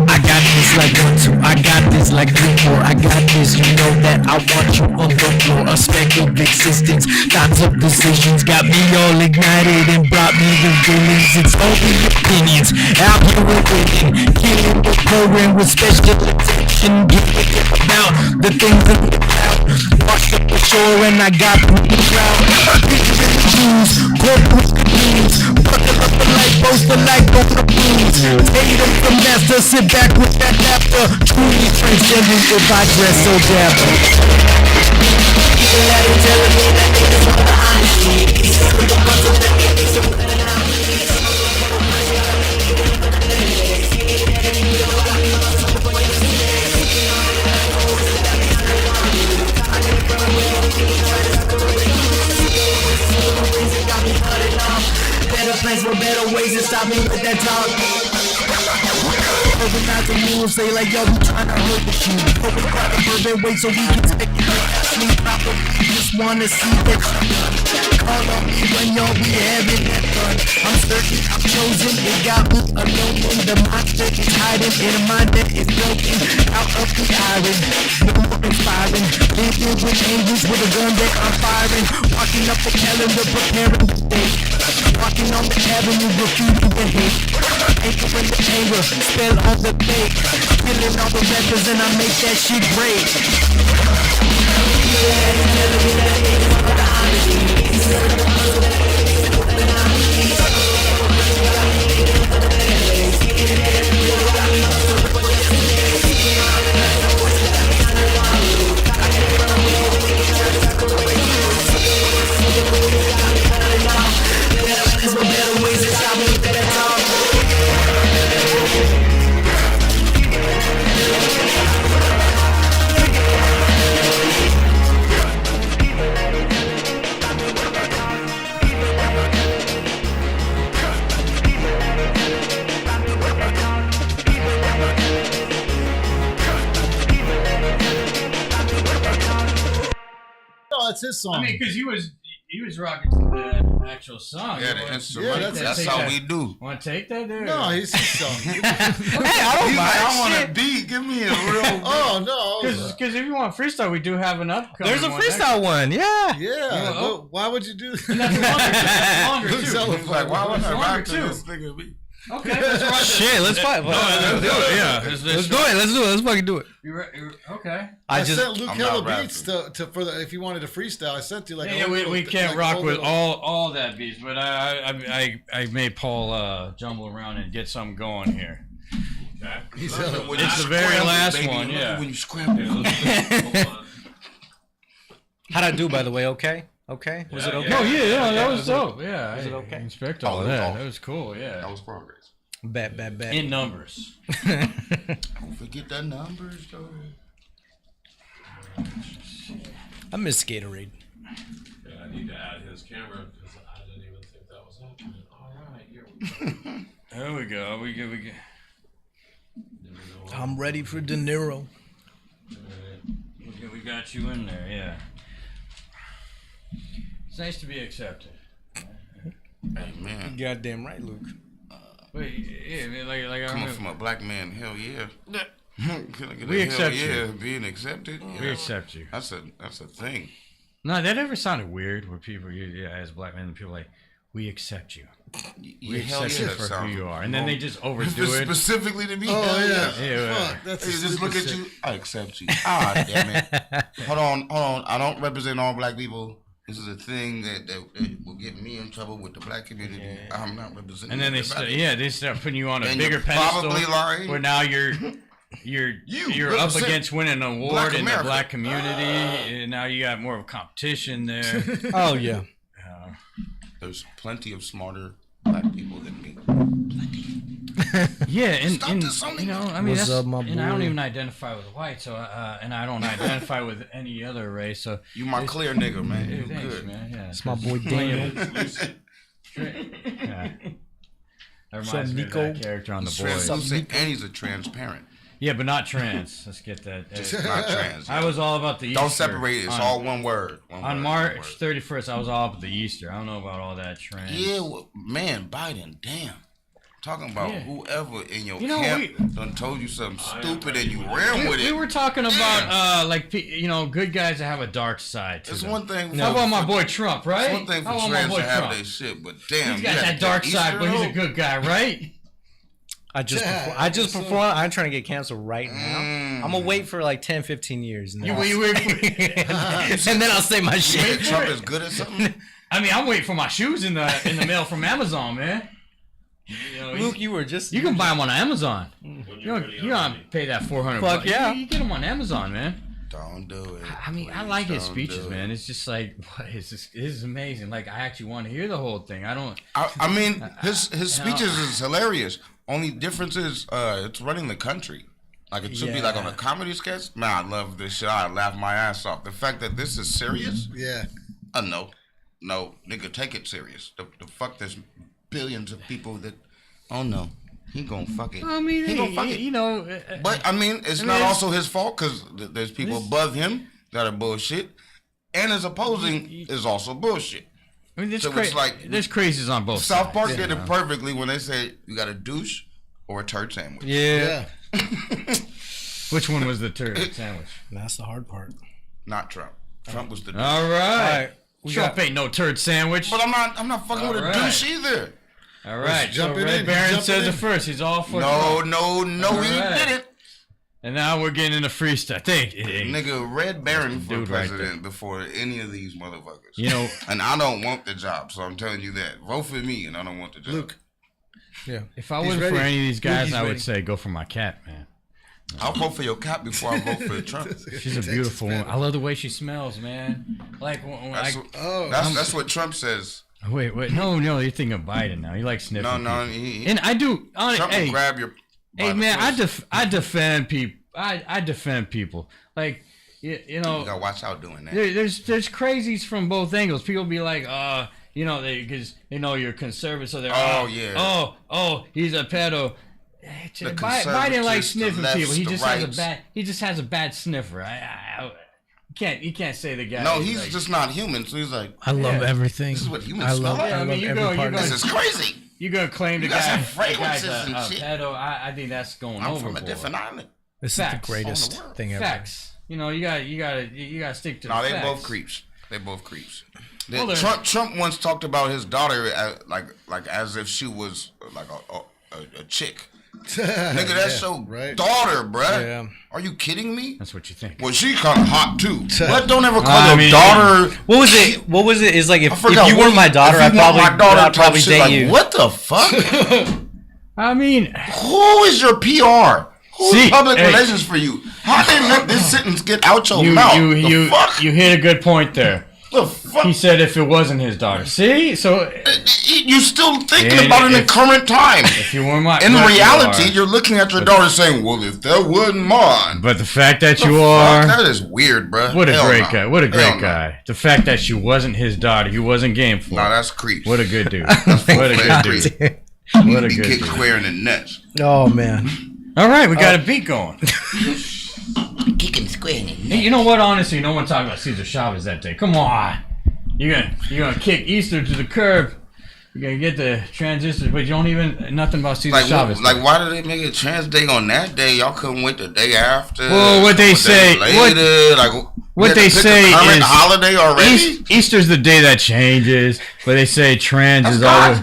I got this like 1, 2, I got this like 3, 4, I got this, you know that I want you on the floor. A speck of existence, thoughts of decisions got me all ignited and brought me the feelings. It's only opinions, out here with winning, killing the program with special attention, giving it about the things in the cloud. Washed up the shore and I got the crowd. Picture in the shoes, corporate dreams, buckle up the light post, the light on the blues. Hate them the master, sit back with that laughter. Truly transcendent if I dress so dapper. People that are telling me that they just want the honesty. Better plans for better ways to stop me with that talk. Organize the rules, say like yo, we tryna hurt the shoe. But we got the bourbon way so we can take it like sleep. Probably just wanna see that you call on me when y'all be having that fun. I'm certain I'm chosen, it got me alone. The monster is hiding in a mind that is broken out of the iron. No more inspiring, living with angels with a gun that I'm firing. Walking up the calendar, preparing the day. Walking on the avenue, graffiti and hate. Anchor in the anger, spell on the bait. Killing all the rappers and I make that shit great. There's no better ways to stop me with that talk. Oh, that's his song. I mean, because he was rocking to the actual song. Yeah, the instrument. Yeah, that's how we do. Want to take that there? No, he's his song. Hey, I don't He's like, I want mind. a beat. Give me a real. Oh no. Because if you want freestyle, we do have an upcoming. There's a one freestyle one. Yeah. Yeah. Oh. But why would you do that? And that's longer too. Looks hella He's like, why would I Longer rock to too. this nigga beat? Okay, let's rock this. Shit, let's fight. Let's do it. Yeah, let's do it. Let's do it. Let's fucking do it. Okay. I sent Luke I'm hella not beats to for the if you wanted to freestyle. I sent you like Yeah, a we little- can't like a rock whole with little- all that beats, but I made Paul jumble around and get something going here. Okay. He's hella- When It's you the very scramble, last baby, one, look yeah. at when you scramble. Hold on. How'd I do, by the way? Okay? Okay? Was it okay? Oh yeah, that was dope. Yeah, Was it I okay? inspect all Oh, of it was that. all- That was cool. Yeah, That was progress. Bet. in numbers. Don't forget the numbers, though. I miss Gatorade. Yeah, I need to add his camera because I didn't even think that was happening. All right, here we go. There we go. We go. I'm ready for Denero. We got you in there. Yeah. It's nice to be accepted. Hey, man. Goddamn right, Luke. Wait, yeah, I mean, like I Coming remember. from a black man, hell yeah. Can I get We a accept hell you. yeah, being accepted. We Yeah. accept you. That's a thing. No, that ever sounded weird where people, as black men, people like, we accept you. We accept you for who you are. And then they just overdo it. Specifically to me. Oh hell yeah. Yeah. Fuck, that's They a just look stupid at shit. you. I accept you. Ah, damn it. Hold on. I don't represent all black people. This is a thing that will get me in trouble with the black community. Yeah. I'm not representing. And then they start putting you on a And bigger you're pedestal. probably lying. Where now you're up represent against winning an award Black in the America. black community, and now you got more of a competition there. Oh yeah. There's plenty of smarter black people than me. Yeah, and this on you me. know, I mean, What's that's, up, my and I don't boy? even identify with white, so and I don't identify with any other race. So You my clear nigga, man. You thanks, good. man. Yeah, It's my boy Daniel. Yeah. That What's reminds up, me of Nico? that character on The Boys. Translucent, and he's a transparent. Yeah, but not trans. Let's get that. Not trans. I was all about the Don't Easter. separate it. It's all one word. On March 31st, I was all about the Easter. I don't know about all that trans. Yeah, well, man, Biden, damn. Talking about Yeah. whoever in your You know, camp done told you something stupid and you ran with We it. were talking about good guys that have a dark side to It's them. one thing. How about my boy Trump, right? It's one thing for How about my trans boy to have Trump? their shit, but damn, He's you got gotta that dark take side, but he's a Easter good guy, right? I just perform. I'm trying to get canceled right now. I'm gonna wait for like 10, 15 years. And then You wait for and then I'll say my You think shit. Trump is good at something? I mean, I'm waiting for my shoes in the mail from Amazon, man. You know, Luke, you were just. you can buy them on Amazon. You don't pay that $400. Fuck yeah. You get them on Amazon, man. Don't do it. I mean, I Please like his don't speeches, do man. it. It's just like, what is this? This is amazing. Like, I actually want to hear the whole thing. I don't. I mean, his speeches is hilarious. Only difference is it's running the country. Like it should be like on a comedy sketch. Man, I love this shit. I laugh my ass off. The fact that this is serious. Yeah. No, nigga, take it serious. The fuck, there's billions of people that. Oh no, he gonna fuck it. I mean, he gonna fuck it. you know. But I mean, it's not also his fault because there's people above him that are bullshit, and his opposing is also bullshit. I mean, So it's like there's crazies on both South sides. Park did it perfectly when they said you got a douche or a turd sandwich. Yeah. Which one was the turd sandwich? That's the hard part. Not Trump. Trump was the douche. All right. We Trump ain't no turd sandwich. But I'm not fucking with a right. douche either. All right. So jumping Red in, Baron jumping says in. it first. He's all for No, Trump. he right. didn't. And now we're getting into freestyle. Nigga, Red Baron for dude right president before any of these motherfuckers. You know, And I don't want the job, so I'm telling you that. Vote for me, and I don't want the job. Luke. Yeah. if I He's wasn't ready. for any of these guys, He's I would ready. say go for my cat, man. I'll vote for your cat before I vote for Trump. She's a beautiful woman. I love the way she smells, man. Like, when That's, I, that's what Trump says. wait, no, you're thinking of Biden now. You like sniffing. No, people. And I do. Trump Hey, will grab your. by hey the man, pussy. I defend people. I defend people. Like, you know, You gotta watch out doing that. there's crazies from both angles. People be like, you know, because you know you're conservative, so they're Oh, yeah. oh, he's a pedo. The Biden likes conservatives, sniffing the lefts, people. He the just has rights. a bad sniffer. You can't say the guy. No, is he's like, just not human. So he's like, I love everything. this is what humans I smell love. like. Yeah, I I mean, love you every go- you part go- of This it. is crazy. you gonna claim the You guys guy? have fragrances the guy's and a shit. pedo. I think that's going I'm overboard. from a different island. This Facts. is the greatest On the world. thing ever. Facts. You know, you gotta stick to. No, the they facts. both creeps. They both creeps. Well, they're- Trump once talked about his daughter like as if she was like a chick. Nigga, that's your right. daughter, bruh. Yeah. Are you kidding me? That's what you think. Well, she kind of hot too. But don't ever call I your mean, daughter. What was it? What was it? It's like if forgot, you were my daughter, if I'd you want probably, my daughter I'd type probably shit, date like, you. What the fuck? I mean, Who is your PR? Who's See, public hey. relations for you? How they let this sentence get out your mouth? you The fuck? you hit a good point there. The fuck? He said if it wasn't his daughter. See, so You're still thinking And about it in if- current time. if you were my In but you reality, are. you're looking at your daughter saying, "Well, if that wasn't mine." But the fact that The you fuck? are, That is weird, bruh. what a Hell great no. guy. What a Hell great no. guy. The fact that she wasn't his daughter, he wasn't game for. No, that's creeps. What a good dude. That's What a full-fledged good dude. creep. What a Be good kicked dude. square in the nuts. Oh man. All right, we got a beat going. Kicking square in the Hey, you know what? Honestly, no one talked about Cesar Chavez that day. Come on, you're gonna kick Easter to the curb. You gotta get the transistors, but you don't even nothing about Cesar Like, Chavez. why did they make a trans day on that day? Y'all couldn't wait the day after. Well, what they say, what they say is holiday already. Easter's the day that changes, but they say trans is always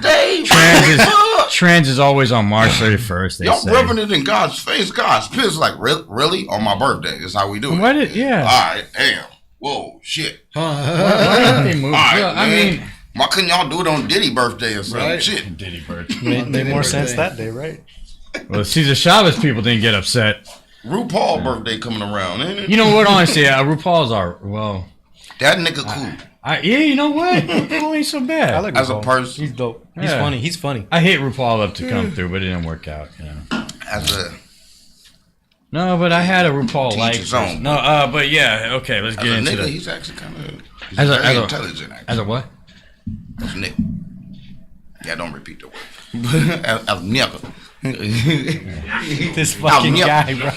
trans is always on March 31st. They Y'all say. rubbing it in God's face. God's pissed. Like, really? On my birthday? That's how we do it. What? Yeah. All right. Damn. Whoa. Shit. Why they move? All right, I mean, why couldn't y'all do it on Diddy birthday or something? Right. Shit. Diddy birthday. Made more sense that day, right? Well, Cesar Chavez people didn't get upset. RuPaul birthday coming around, ain't it? You know what? Honestly, RuPaul's well. That nigga cool. Yeah, you know what? RuPaul ain't so bad. I like As a RuPaul. person. He's dope. He's Yeah. funny. He's funny. I hate RuPaul up to come through, but it didn't work out. You know. As a No, but I had a RuPaul Teach like his own. no, but yeah, okay, let's as get a into nigga, the he's actually kind of as very a intelligent. Actually. as a what? As a nigga. Yeah, don't repeat the word. as a nigga. This fucking guy, bro.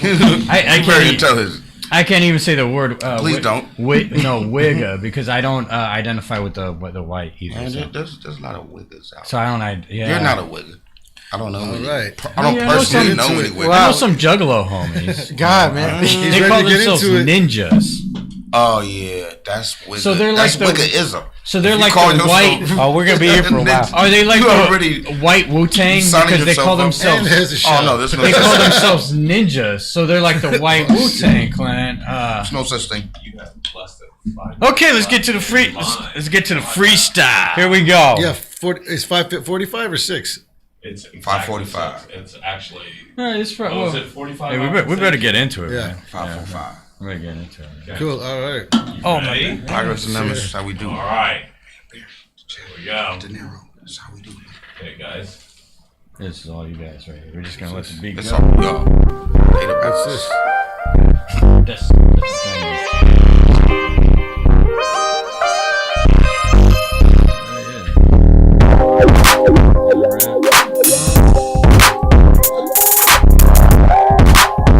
I very can't. intelligent. I can't even say the word. Please don't. Wigga, because I don't identify with the white either. Man, So, there's a lot of wiggers out. so I don't. Yeah, You're not a wigger. I don't know. All right. I don't Yeah, I know personally some- know any wiggers. I know some Juggalo homies. God, man. They ready call to get themselves into it. ninjas. Oh yeah, that's wigger. So they're that's like the- wiggerism. So they're If you like call the yourself- white. Oh, we're gonna be here for a while. Are they like You the already white Wu Tang signing because they yourself call up. themselves? And there's a shot. Oh no, there's no They such call thing. themselves ninjas, so they're like the white Wu Tang clan. There's no such thing. You have less than 5. Okay, let's get to the free. Let's get to the freestyle. Here we go. Yeah, it's 5:45 or 6. It's 5:45. It's actually. It's for, Oh, is it 45? hey, we better get into it, Yeah. man. 545. We better get into it. Okay. Cool. All right. Oh my Ready? God. Pirates and Nemesis, how we do. All right. Here we go. Denero, that's how we do. Okay, guys. This is all you guys right here. We're just gonna let the beat It's go. all y'all. That's this. That's the thing.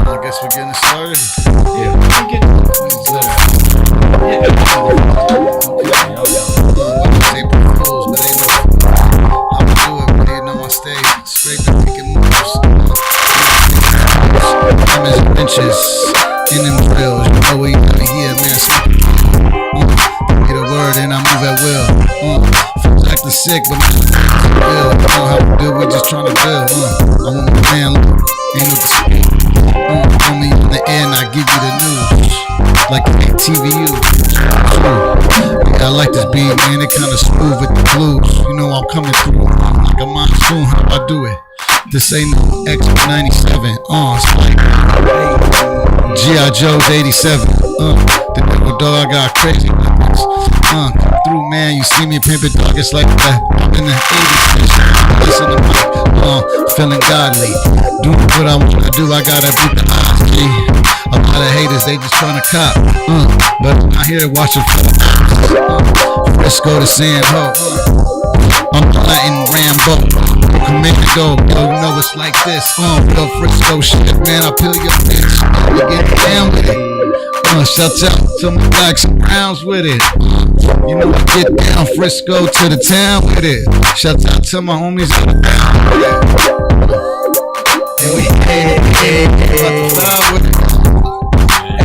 I guess we're getting started. April Fools, but ain't no. I'ma do it, but ain't no I stay straight to making moves. I'm as inches in them drills. You know we gotta hear, man. Get a word and I move at will. Feels acting sick, but I'm real. You know how we do, we just tryna build. I want my man, ain't no dispute. Homie in the end, I give you the news. Like TVU. Yeah, I like this beat, man. It kinda smooth with the blues. You know I'm coming through like a monsoon. How I do it? This ain't no X97. It's like G.I. Joe's 87. The devil dog, I got crazy weapons. Come through, man. You see me pimping dog. It's like that. I'm in the 80s. Listen to me. Feeling godly. Doing what I wanna do. I gotta beat the odds, G. A lot of haters, they just tryna cop. But I'm out here watching for the odds. Frisco to San Ho. I'm Latin Rambo. Commando, yo, you know it's like this. Real Frisco shit, man. I peel your bitch. We get down with it. Shout out to my blacks and browns with it. You know I get down Frisco to the town with it. Shout out to my homies out of town with it. And we about to fly with it.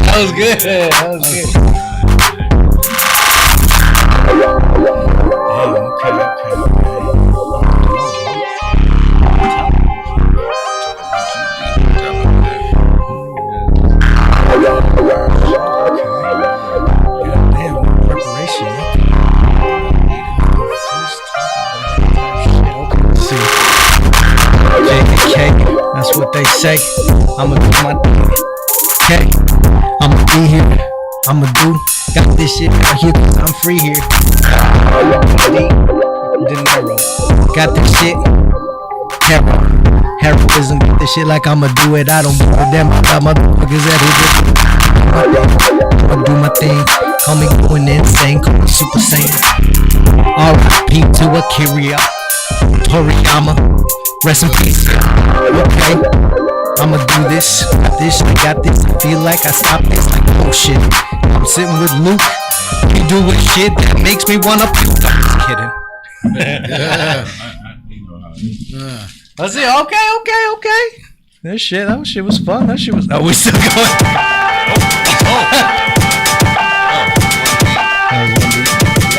That was good. That was good. Damn, preparation. See, JK, that's what they say. I'ma do my thing. Okay, I'ma be here. I'ma do. Got this shit out here 'cause I'm free here. Denero. Got this shit. Heroism. Get this shit like I'ma do it. I don't give a damn about motherfuckers that who do it. I'ma do my thing. Call me going insane. Call me Super Saiyan. R.I.P. to Akira Toriyama. Rest in peace. Okay. I'ma do this. I got this. I feel like I stopped this. Like, oh shit. I'm sitting with Luke. He doing shit that makes me wanna puke. I'm just kidding. You know how it is. Let's see. Okay. That shit was fun. That shit was. Oh, we still going.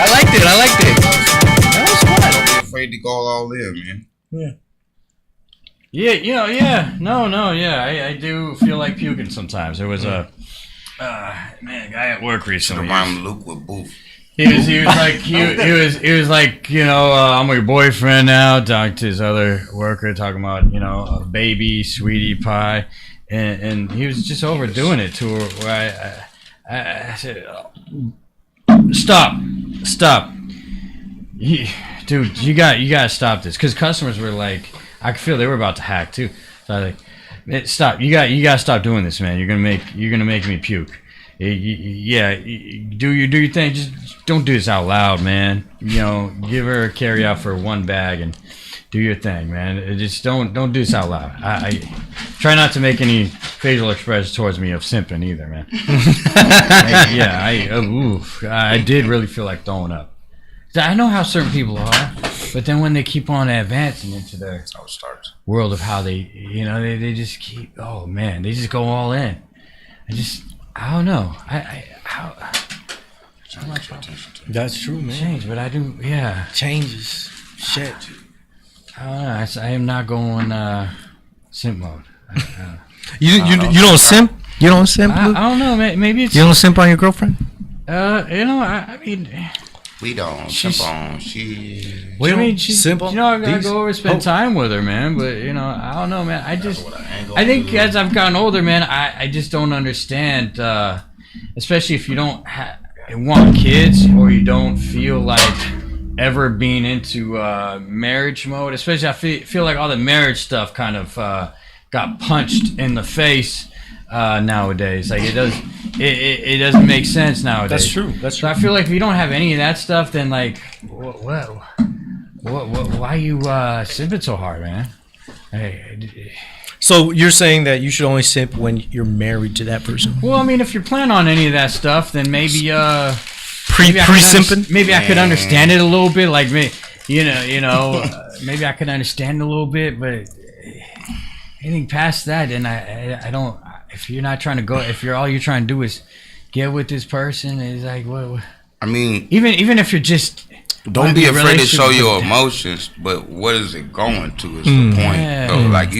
I liked it. That was fun. Don't be afraid to go all in, man. Yeah. No, yeah. I do feel like puking sometimes. There was a guy at work recently. Remind Luke with Booth. He was like, I'm your boyfriend now. Talking to his other worker, talking about, a baby, sweetie pie, and he was just overdoing it to her. Where I said, stop, dude, you gotta stop this, because customers were like, I could feel they were about to hack too. So I was like, stop, you gotta stop doing this, man. You're gonna make me puke. Yeah, do your thing. Just don't do this out loud, man. Give her a carry out for one bag and do your thing, man. Just don't do this out loud. I try not to make any facial expressions towards me of simping either, man. I did really feel like throwing up. I know how certain people are, but then when they keep on advancing into their world of how they they just keep, oh man, they just go all in. I don't know. That's true, man. Change, but I do. Yeah, Changes. Shit. I don't know. I am not going simp mode. You don't simp? You don't simp? I don't know. Maybe it's. You don't simp on your girlfriend? I mean. We don't simp on. She. What do you mean? Simp on? I gotta go over and spend time with her, man. But I don't know, man. I think as I've gotten older, man, I just don't understand. Especially if you don't want kids, or you don't feel like ever being into marriage mode. Especially, I feel like all the marriage stuff kind of got punched in the face nowadays. Like it doesn't make sense nowadays. That's true. So I feel like if you don't have any of that stuff, then like, what why you simping so hard, man? Hey. So you're saying that you should only simp when you're married to that person? Well, I mean, if you're planning on any of that stuff, then maybe pre-simping. Maybe I could understand it a little bit. Like maybe maybe I could understand it a little bit, but anything past that, then I don't. If you're not trying to go, if all you're trying to do is get with this person, it's like what? I mean, even if you're just. Don't be afraid to show your emotions, but what is it going to is the point. Yeah. So, like,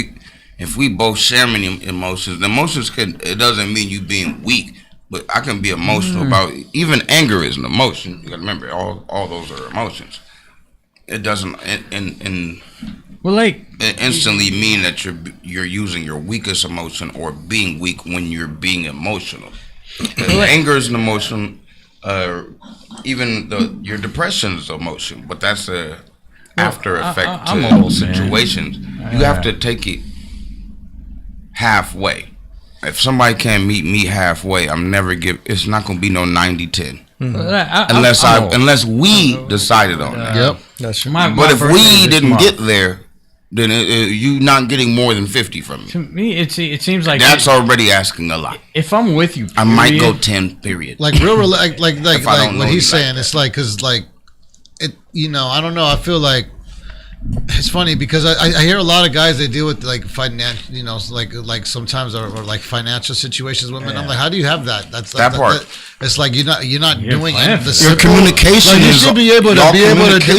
if we both sharing emotions, it doesn't mean you being weak, but I can be emotional about even anger is an emotion. You gotta remember, all those are emotions. It doesn't instantly mean that you're using your weakest emotion or being weak when you're being emotional. Anger is an emotion. Even your depression is emotion, but that's a after effect to situations. You have to take it halfway. If somebody can't meet me halfway, it's not going to be no 90-10. Unless we decided on that. Yep, that's true. But if we didn't get there, then you not getting more than 50 from me. To me, it seems like that's already asking a lot. If I'm with you, I might go 10. Period. Like like what he's saying. It's like because like it. I don't know. I feel like it's funny because I hear a lot of guys they deal with like financial, like sometimes or like financial situations. Women, I'm like, how do you have that? That's that part. It's like you're not doing the your communication. Like you should be able to do,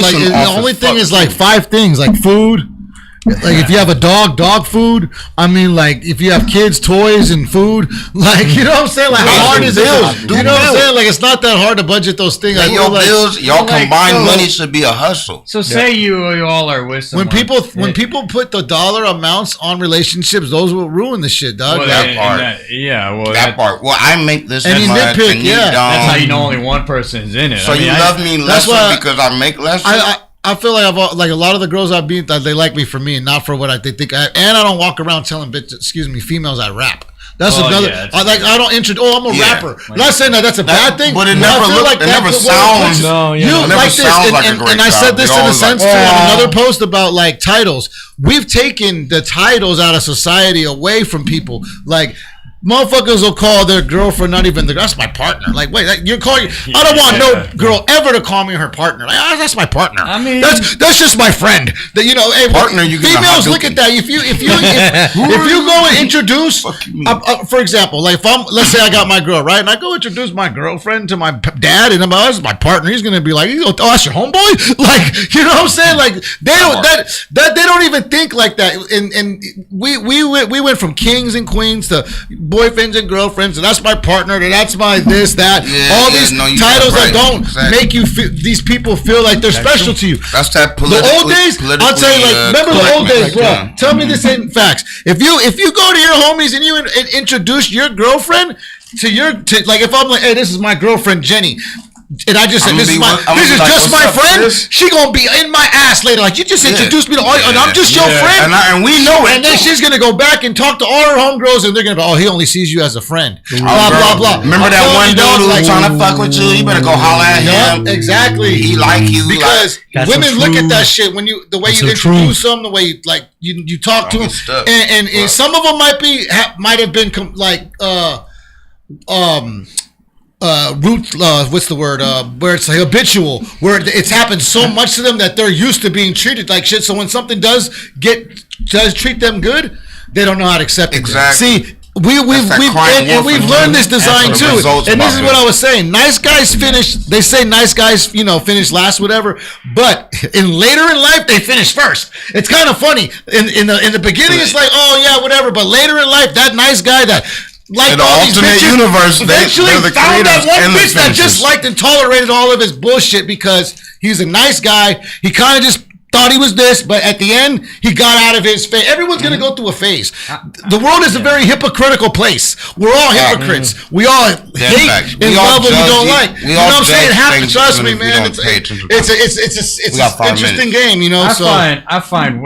like the only thing is like 5 things like food. Like if you have a dog food. I mean, like if you have kids, toys and food. Like what I'm saying. Like how hard is it? You know what I'm saying? Like it's not that hard to budget those things. Like, your bills, y'all combined money should be a hustle. So say you all are with someone. When people put the dollar amounts on relationships, those will ruin the shit, dog. Well, that part. That part. Well, I make this and much, nitpick. and Yeah, that's how you know only one person is in it. So you love me less because I make less. I feel like like a lot of the girls I've been, they like me for me and not for what they think. And I don't walk around telling females I rap. That's another. Yeah, I don't introduce. Oh, I'm a rapper. I'm not saying that's a bad thing. But it never sounds. You like this, and I said this in a sense too on another post about like titles. We've taken the titles out of society away from people. Like motherfuckers will call their girlfriend not even that's my partner. Like, wait, you're calling. I don't want no girl ever to call me her partner. Like, that's my partner. I mean, that's just my friend. That hey, partner. You females look at that. If you go and introduce, for example, like let's say I got my girl right, and I go introduce my girlfriend to my dad, and this is my partner. He's gonna be like, oh, that's your homeboy. Like, you know what I'm saying? Like they don't they don't even think like that. And we went from kings and queens to boyfriends and girlfriends, and that's my partner, and that's my this, that. All these titles that don't make you feel, these people feel like they're special to you. That's that the old days. I'll tell you, like, remember the old days, bro. Tell me this ain't facts. If you go to your homies and you introduce your girlfriend to like, if I'm like, hey, this is my girlfriend Jenny. And I just said, this is just my friend. She gonna be in my ass later. Like, you just introduced me to all, and I'm just your friend. And we know it. And then she's gonna go back and talk to all her homegirls, and they're gonna be, oh, he only sees you as a friend. Blah blah blah. Remember that one dude who was trying to fuck with you? You better go holler at him. Exactly. He like you because women look at that shit when the way you introduce them, the way you talk to them, and some of them might have been like what's the word? Where it's like habitual, where it's happened so much to them that they're used to being treated like shit. So when something does treat them good, they don't know how to accept it. Exactly. See, we've learned this design too, and this is what I was saying. Nice guys finish. They say nice guys, finish last, whatever. But later in life, they finish first. It's kind of funny. In the beginning, it's like, oh yeah, whatever. But later in life, that nice guy that. Like in the alternate universe, eventually they're the found that one bitch that finishers. just liked and tolerated all of his bullshit because he's a nice guy. He kind of just thought he was this, but at the end, he got out of his phase. Everyone's going to go through a phase. The world is a very hypocritical place. We're all hypocrites. We all hate and love what we don't like. You know what I'm saying? It happens. Trust me, man. It's an interesting game, I find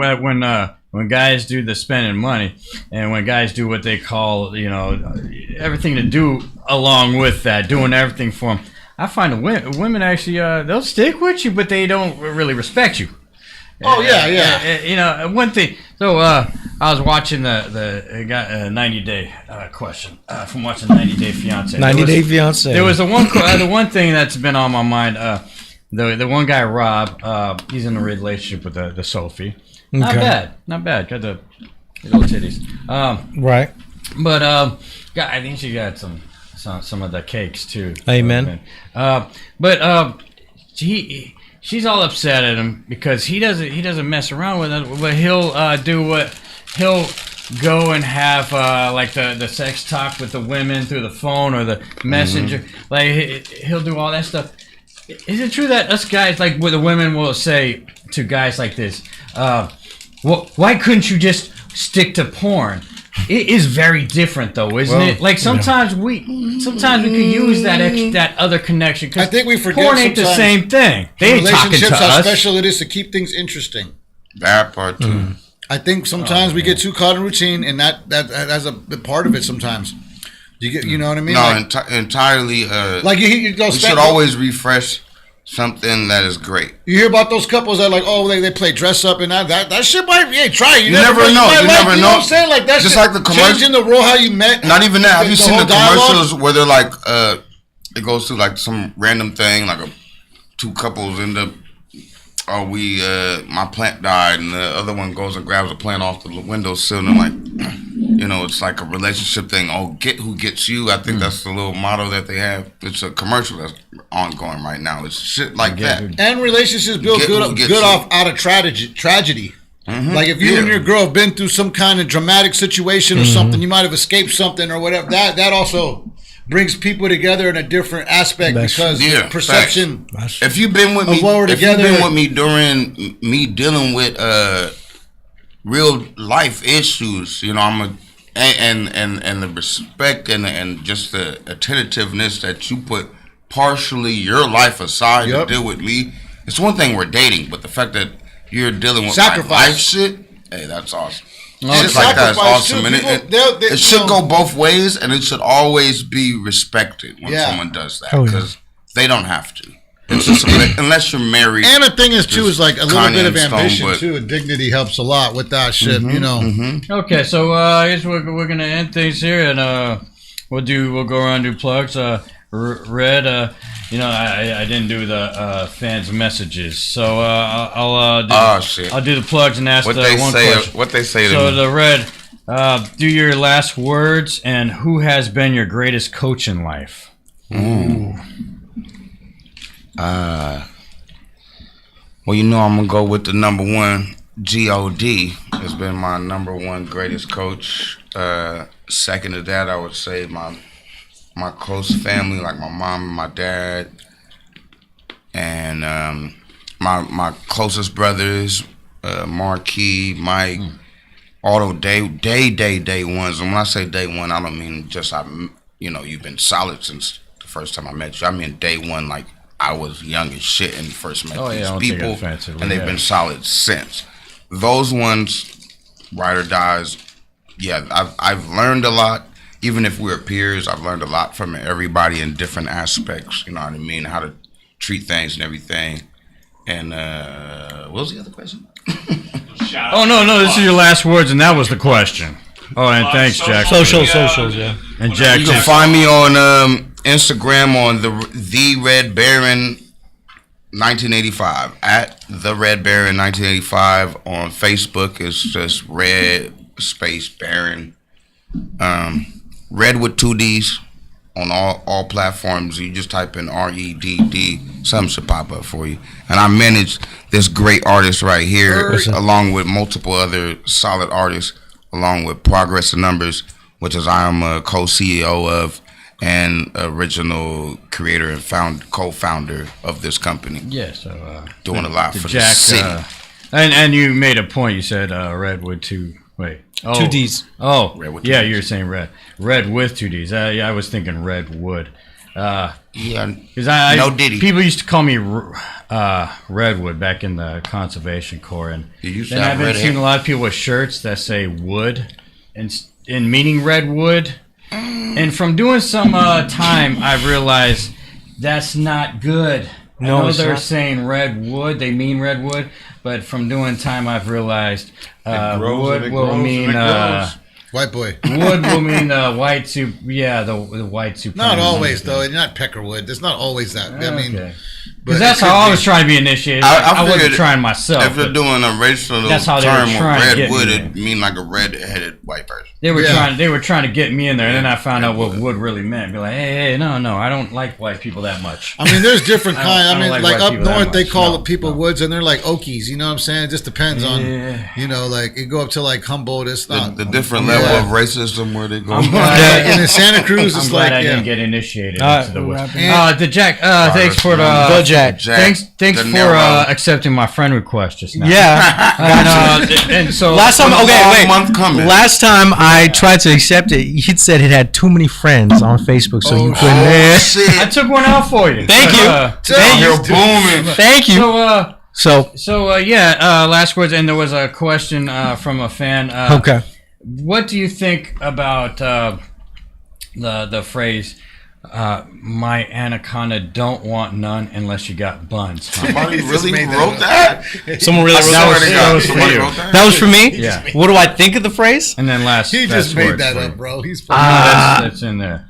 when guys do the spending money, and when guys do what they call, everything to do along with that, doing everything for them, I find the women actually, they'll stick with you, but they don't really respect you. Oh yeah. One thing. So I was watching the 90 Day question from watching 90 Day Fiance. 90 Day Fiance. There was the one thing that's been on my mind. The one guy, Rob, he's in a relationship with the Sophie. Okay. Not bad. Got the little titties. Right. But I think she got some of the cakes too. Amen. She's all upset at him because he doesn't mess around with it, but he'll go and have like the sex talk with the women through the phone or the messenger. Like he'll do all that stuff. Is it true that us guys, like where the women will say to guys like this, why couldn't you just stick to porn? It is very different though, isn't it? Like sometimes we can use that other connection. I think we forget porn ain't the same thing. They ain't talking to relationships, how us. special it is to keep things interesting. That part too. I think sometimes we get too caught in routine, and that's a part of it. Sometimes you know what I mean? No, entirely. Like you should always refresh something that is great. You hear about those couples that they play dress up and that shit might try. You never know. You never know. You know what I'm saying? Like that's just like the commercial, changing the role how you met. Not even that. Have you seen the commercials where they're like, it goes to like some random thing, like two couples end up, my plant died, and the other one goes and grabs a plant off the windowsill, and like, it's like a relationship thing. Oh, get who gets you. I think that's the little motto that they have. It's a commercial that's ongoing right now. It's shit like that. And relationships build good out of tragedy. Mm-hmm. Like if you and your girl have been through some kind of dramatic situation or something, you might have escaped something or whatever. That also brings people together in a different aspect because perception. If you've been with me, during me dealing with real life issues, and the respect and just the attentiveness that you put partially your life aside to deal with me. It's one thing we're dating, but the fact that you're dealing with my life shit, hey, that's awesome. Shit like that is awesome, and it should go both ways, and it should always be respected when someone does that because they don't have to. it's just, unless you're married. And the thing is, too, is like a little Kanye bit of and Stone, ambition, but- too, and dignity helps a lot with that shit, you know. Okay, so I guess we're gonna end things here, and we'll go around and do plugs. Red, I didn't do the fans' messages, so I'll do the plugs and ask What the they one say? question. What they say to So me? the Red, do your last words, and who has been your greatest coach in life? Well, I'm gonna go with the number one. God has been my number one greatest coach. Second to that, I would say my close family, like my mom and my dad, and my closest brothers, Marquis, Mike. All the day ones. And when I say day one, I don't mean just you've been solid since the first time I met you. I mean day one, like I was young as shit and first met these people, and they've been solid since. Those ones, ride or dies. Yeah, I've learned a lot. Even if we're peers, I've learned a lot from everybody in different aspects. You know what I mean? How to treat things and everything. And what was the other question? Oh no, this is your last words, and that was the question. Oh, and thanks, Jack. Socials, yeah. And Jack, You can find me on Instagram on the Red Baron 1985 at the Red Baron 1985. On Facebook, it's just Red Space Baron. Red with 2 D's on all platforms. You just type in REDD, something should pop up for you. And I manage this great artist right here, along with multiple other solid artists, along with Progress and Numbers, which is I am a co-CEO of and original creator and co-founder of this company. Yeah, so doing a lot for Jack, the city. And you made a point. You said Redwood 2. Wait. Oh, 2 D's. Oh, Red with 2 yeah, Ds. you were saying red with 2 D's. I was thinking Redwood. Yeah, Because no Diddy. People used to call me Redwood back in the conservation corps, and You used to then have I've been red seeing hair. a lot of people with shirts that say wood, and in meaning redwood. And from doing some time, I've realized that's not good. No, I know it's they're not. saying redwood, they mean redwood, but from doing time, I've realized wood will mean White boy. wood will mean white soup. Yeah, the white soup. Not always, though. Not peckerwood. It's not always that. I mean, because that's how I was trying to be initiated. I wasn't figured trying myself. If you're but doing a racial that's how they were term with trying to get redwood, me it mean like a red-headed white person. They were trying to get me in there, and then I found out what wood really meant. Be like, hey, no, I don't like white people that much. I mean, there's different kinds. I mean, like like white up people that north, they much. call No, it people no. woods, and they're like Okies. You know what I'm saying? It just depends on, like it go up to like Humboldt. It's not The different level of racism where they go. And in Santa Cruz, I'm it's glad like I didn't get initiated into the woods. And- The Jack, thanks for Go, the Jack. thanks for Denero. accepting my friend request just now. Yeah. And so Last time, wait. month coming. Last time I tried to accept it, he said it had too many friends on Facebook, so you couldn't. I Shit. took one out for you. Thank you. Thank You're booming. Thank you. So last words, and there was a question from a fan. Okay. What do you think about the phrase? My anaconda don't want none unless you got buns. Huh? Somebody really made that wrote up. that? Someone really wrote Swear that. to God, was for somebody you. wrote that? That was for me? Yeah. What do I think of the phrase? And then last. He just last made words that for up, you. bro. He's That's in there.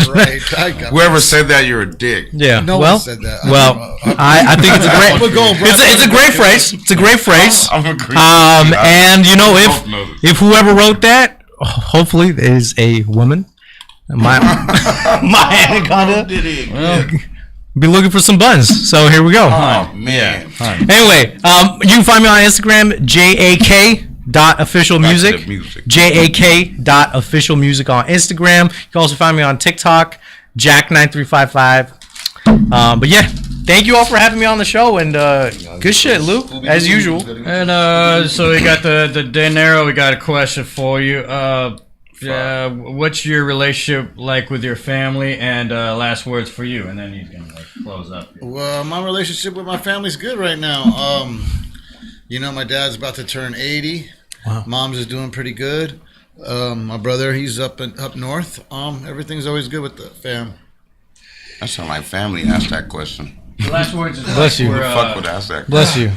right. I got Whoever said that, you're a dick. Yeah. No well, one said that. well, I think it's a great. We're going, bro. It's a great phrase. It's a great phrase. I'm agreeing. And you know, both know this. if whoever wrote that, hopefully is a woman. My anaconda be looking for some buns. So here we go. Oh man. Anyway, you can find me on Instagram, JAK.officialmusic. Back to the music. JAK.officialmusic on Instagram. You can also find me on TikTok, Jack9355. But yeah, thank you all for having me on the show, and good shit, Luke, as usual. And so we got the Denero. We got a question for you. What's your relationship like with your family? And last words for you, and then you can close up. Well, my relationship with my family's good right now. My dad's about to turn 80. Wow. Mom's is doing pretty good. My brother, he's up north. Everything's always good with the fam. That sound like family. Ask that question. The last words is Bless you. Fuck with that. Bless you.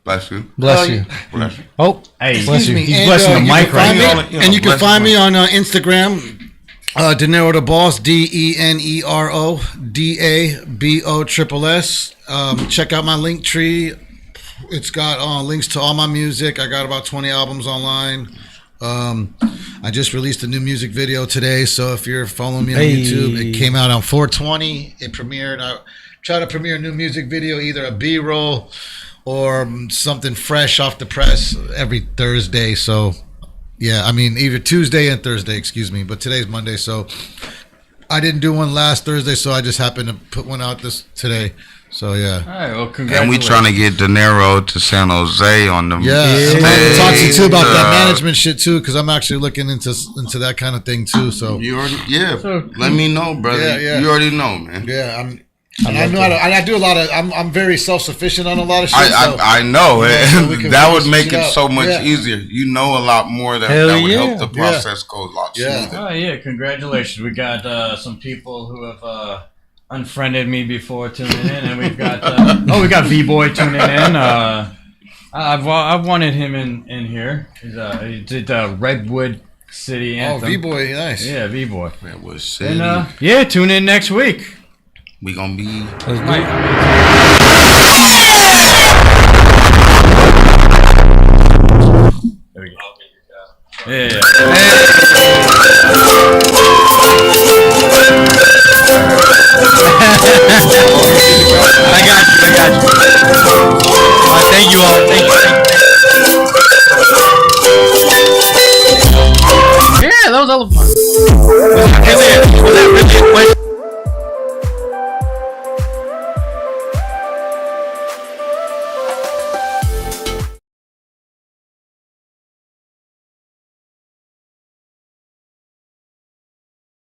Bless you. Bless you. Bless you. Oh, Hey, bless you. He's And, blessing the you mic can right find now. me- And you can find me on Instagram, Denero the Boss, Denero DABOSSS. Check out my link tree. It's got links to all my music. I got about 20 albums online. I just released a new music video today, so if you're following me on YouTube, it came out on 420. It premiered. I try to premiere a new music video, either a B-roll or something fresh off the press every Thursday. So, yeah, I mean, either Tuesday and Thursday, excuse me, but today's Monday, so I didn't do one last Thursday, so I just happened to put one out this today. So, yeah. All right, well, congratulations. And we trying to get Denero to San Jose on the Yeah, I'm going to talk to you too about that management shit too, because I'm actually looking into that kind of thing too. So You already, let me know, brother. Yeah. You already know, man. yeah, I do a lot of. I'm very self sufficient on a lot of shit. I know. so we can That would figure make shit it out. so much Yeah. easier. You know a lot more that would help the process go a lot Yeah. smoother. Oh yeah, congratulations! We got some people who have unfriended me before tuning in, and we've got we got V-Boy tuning in. I've wanted him in here. He did Redwood City Anthem. V-Boy, nice. Yeah, V-Boy. That was silly. And yeah, tune in next week. We gonna be. Might- There we go. Yeah.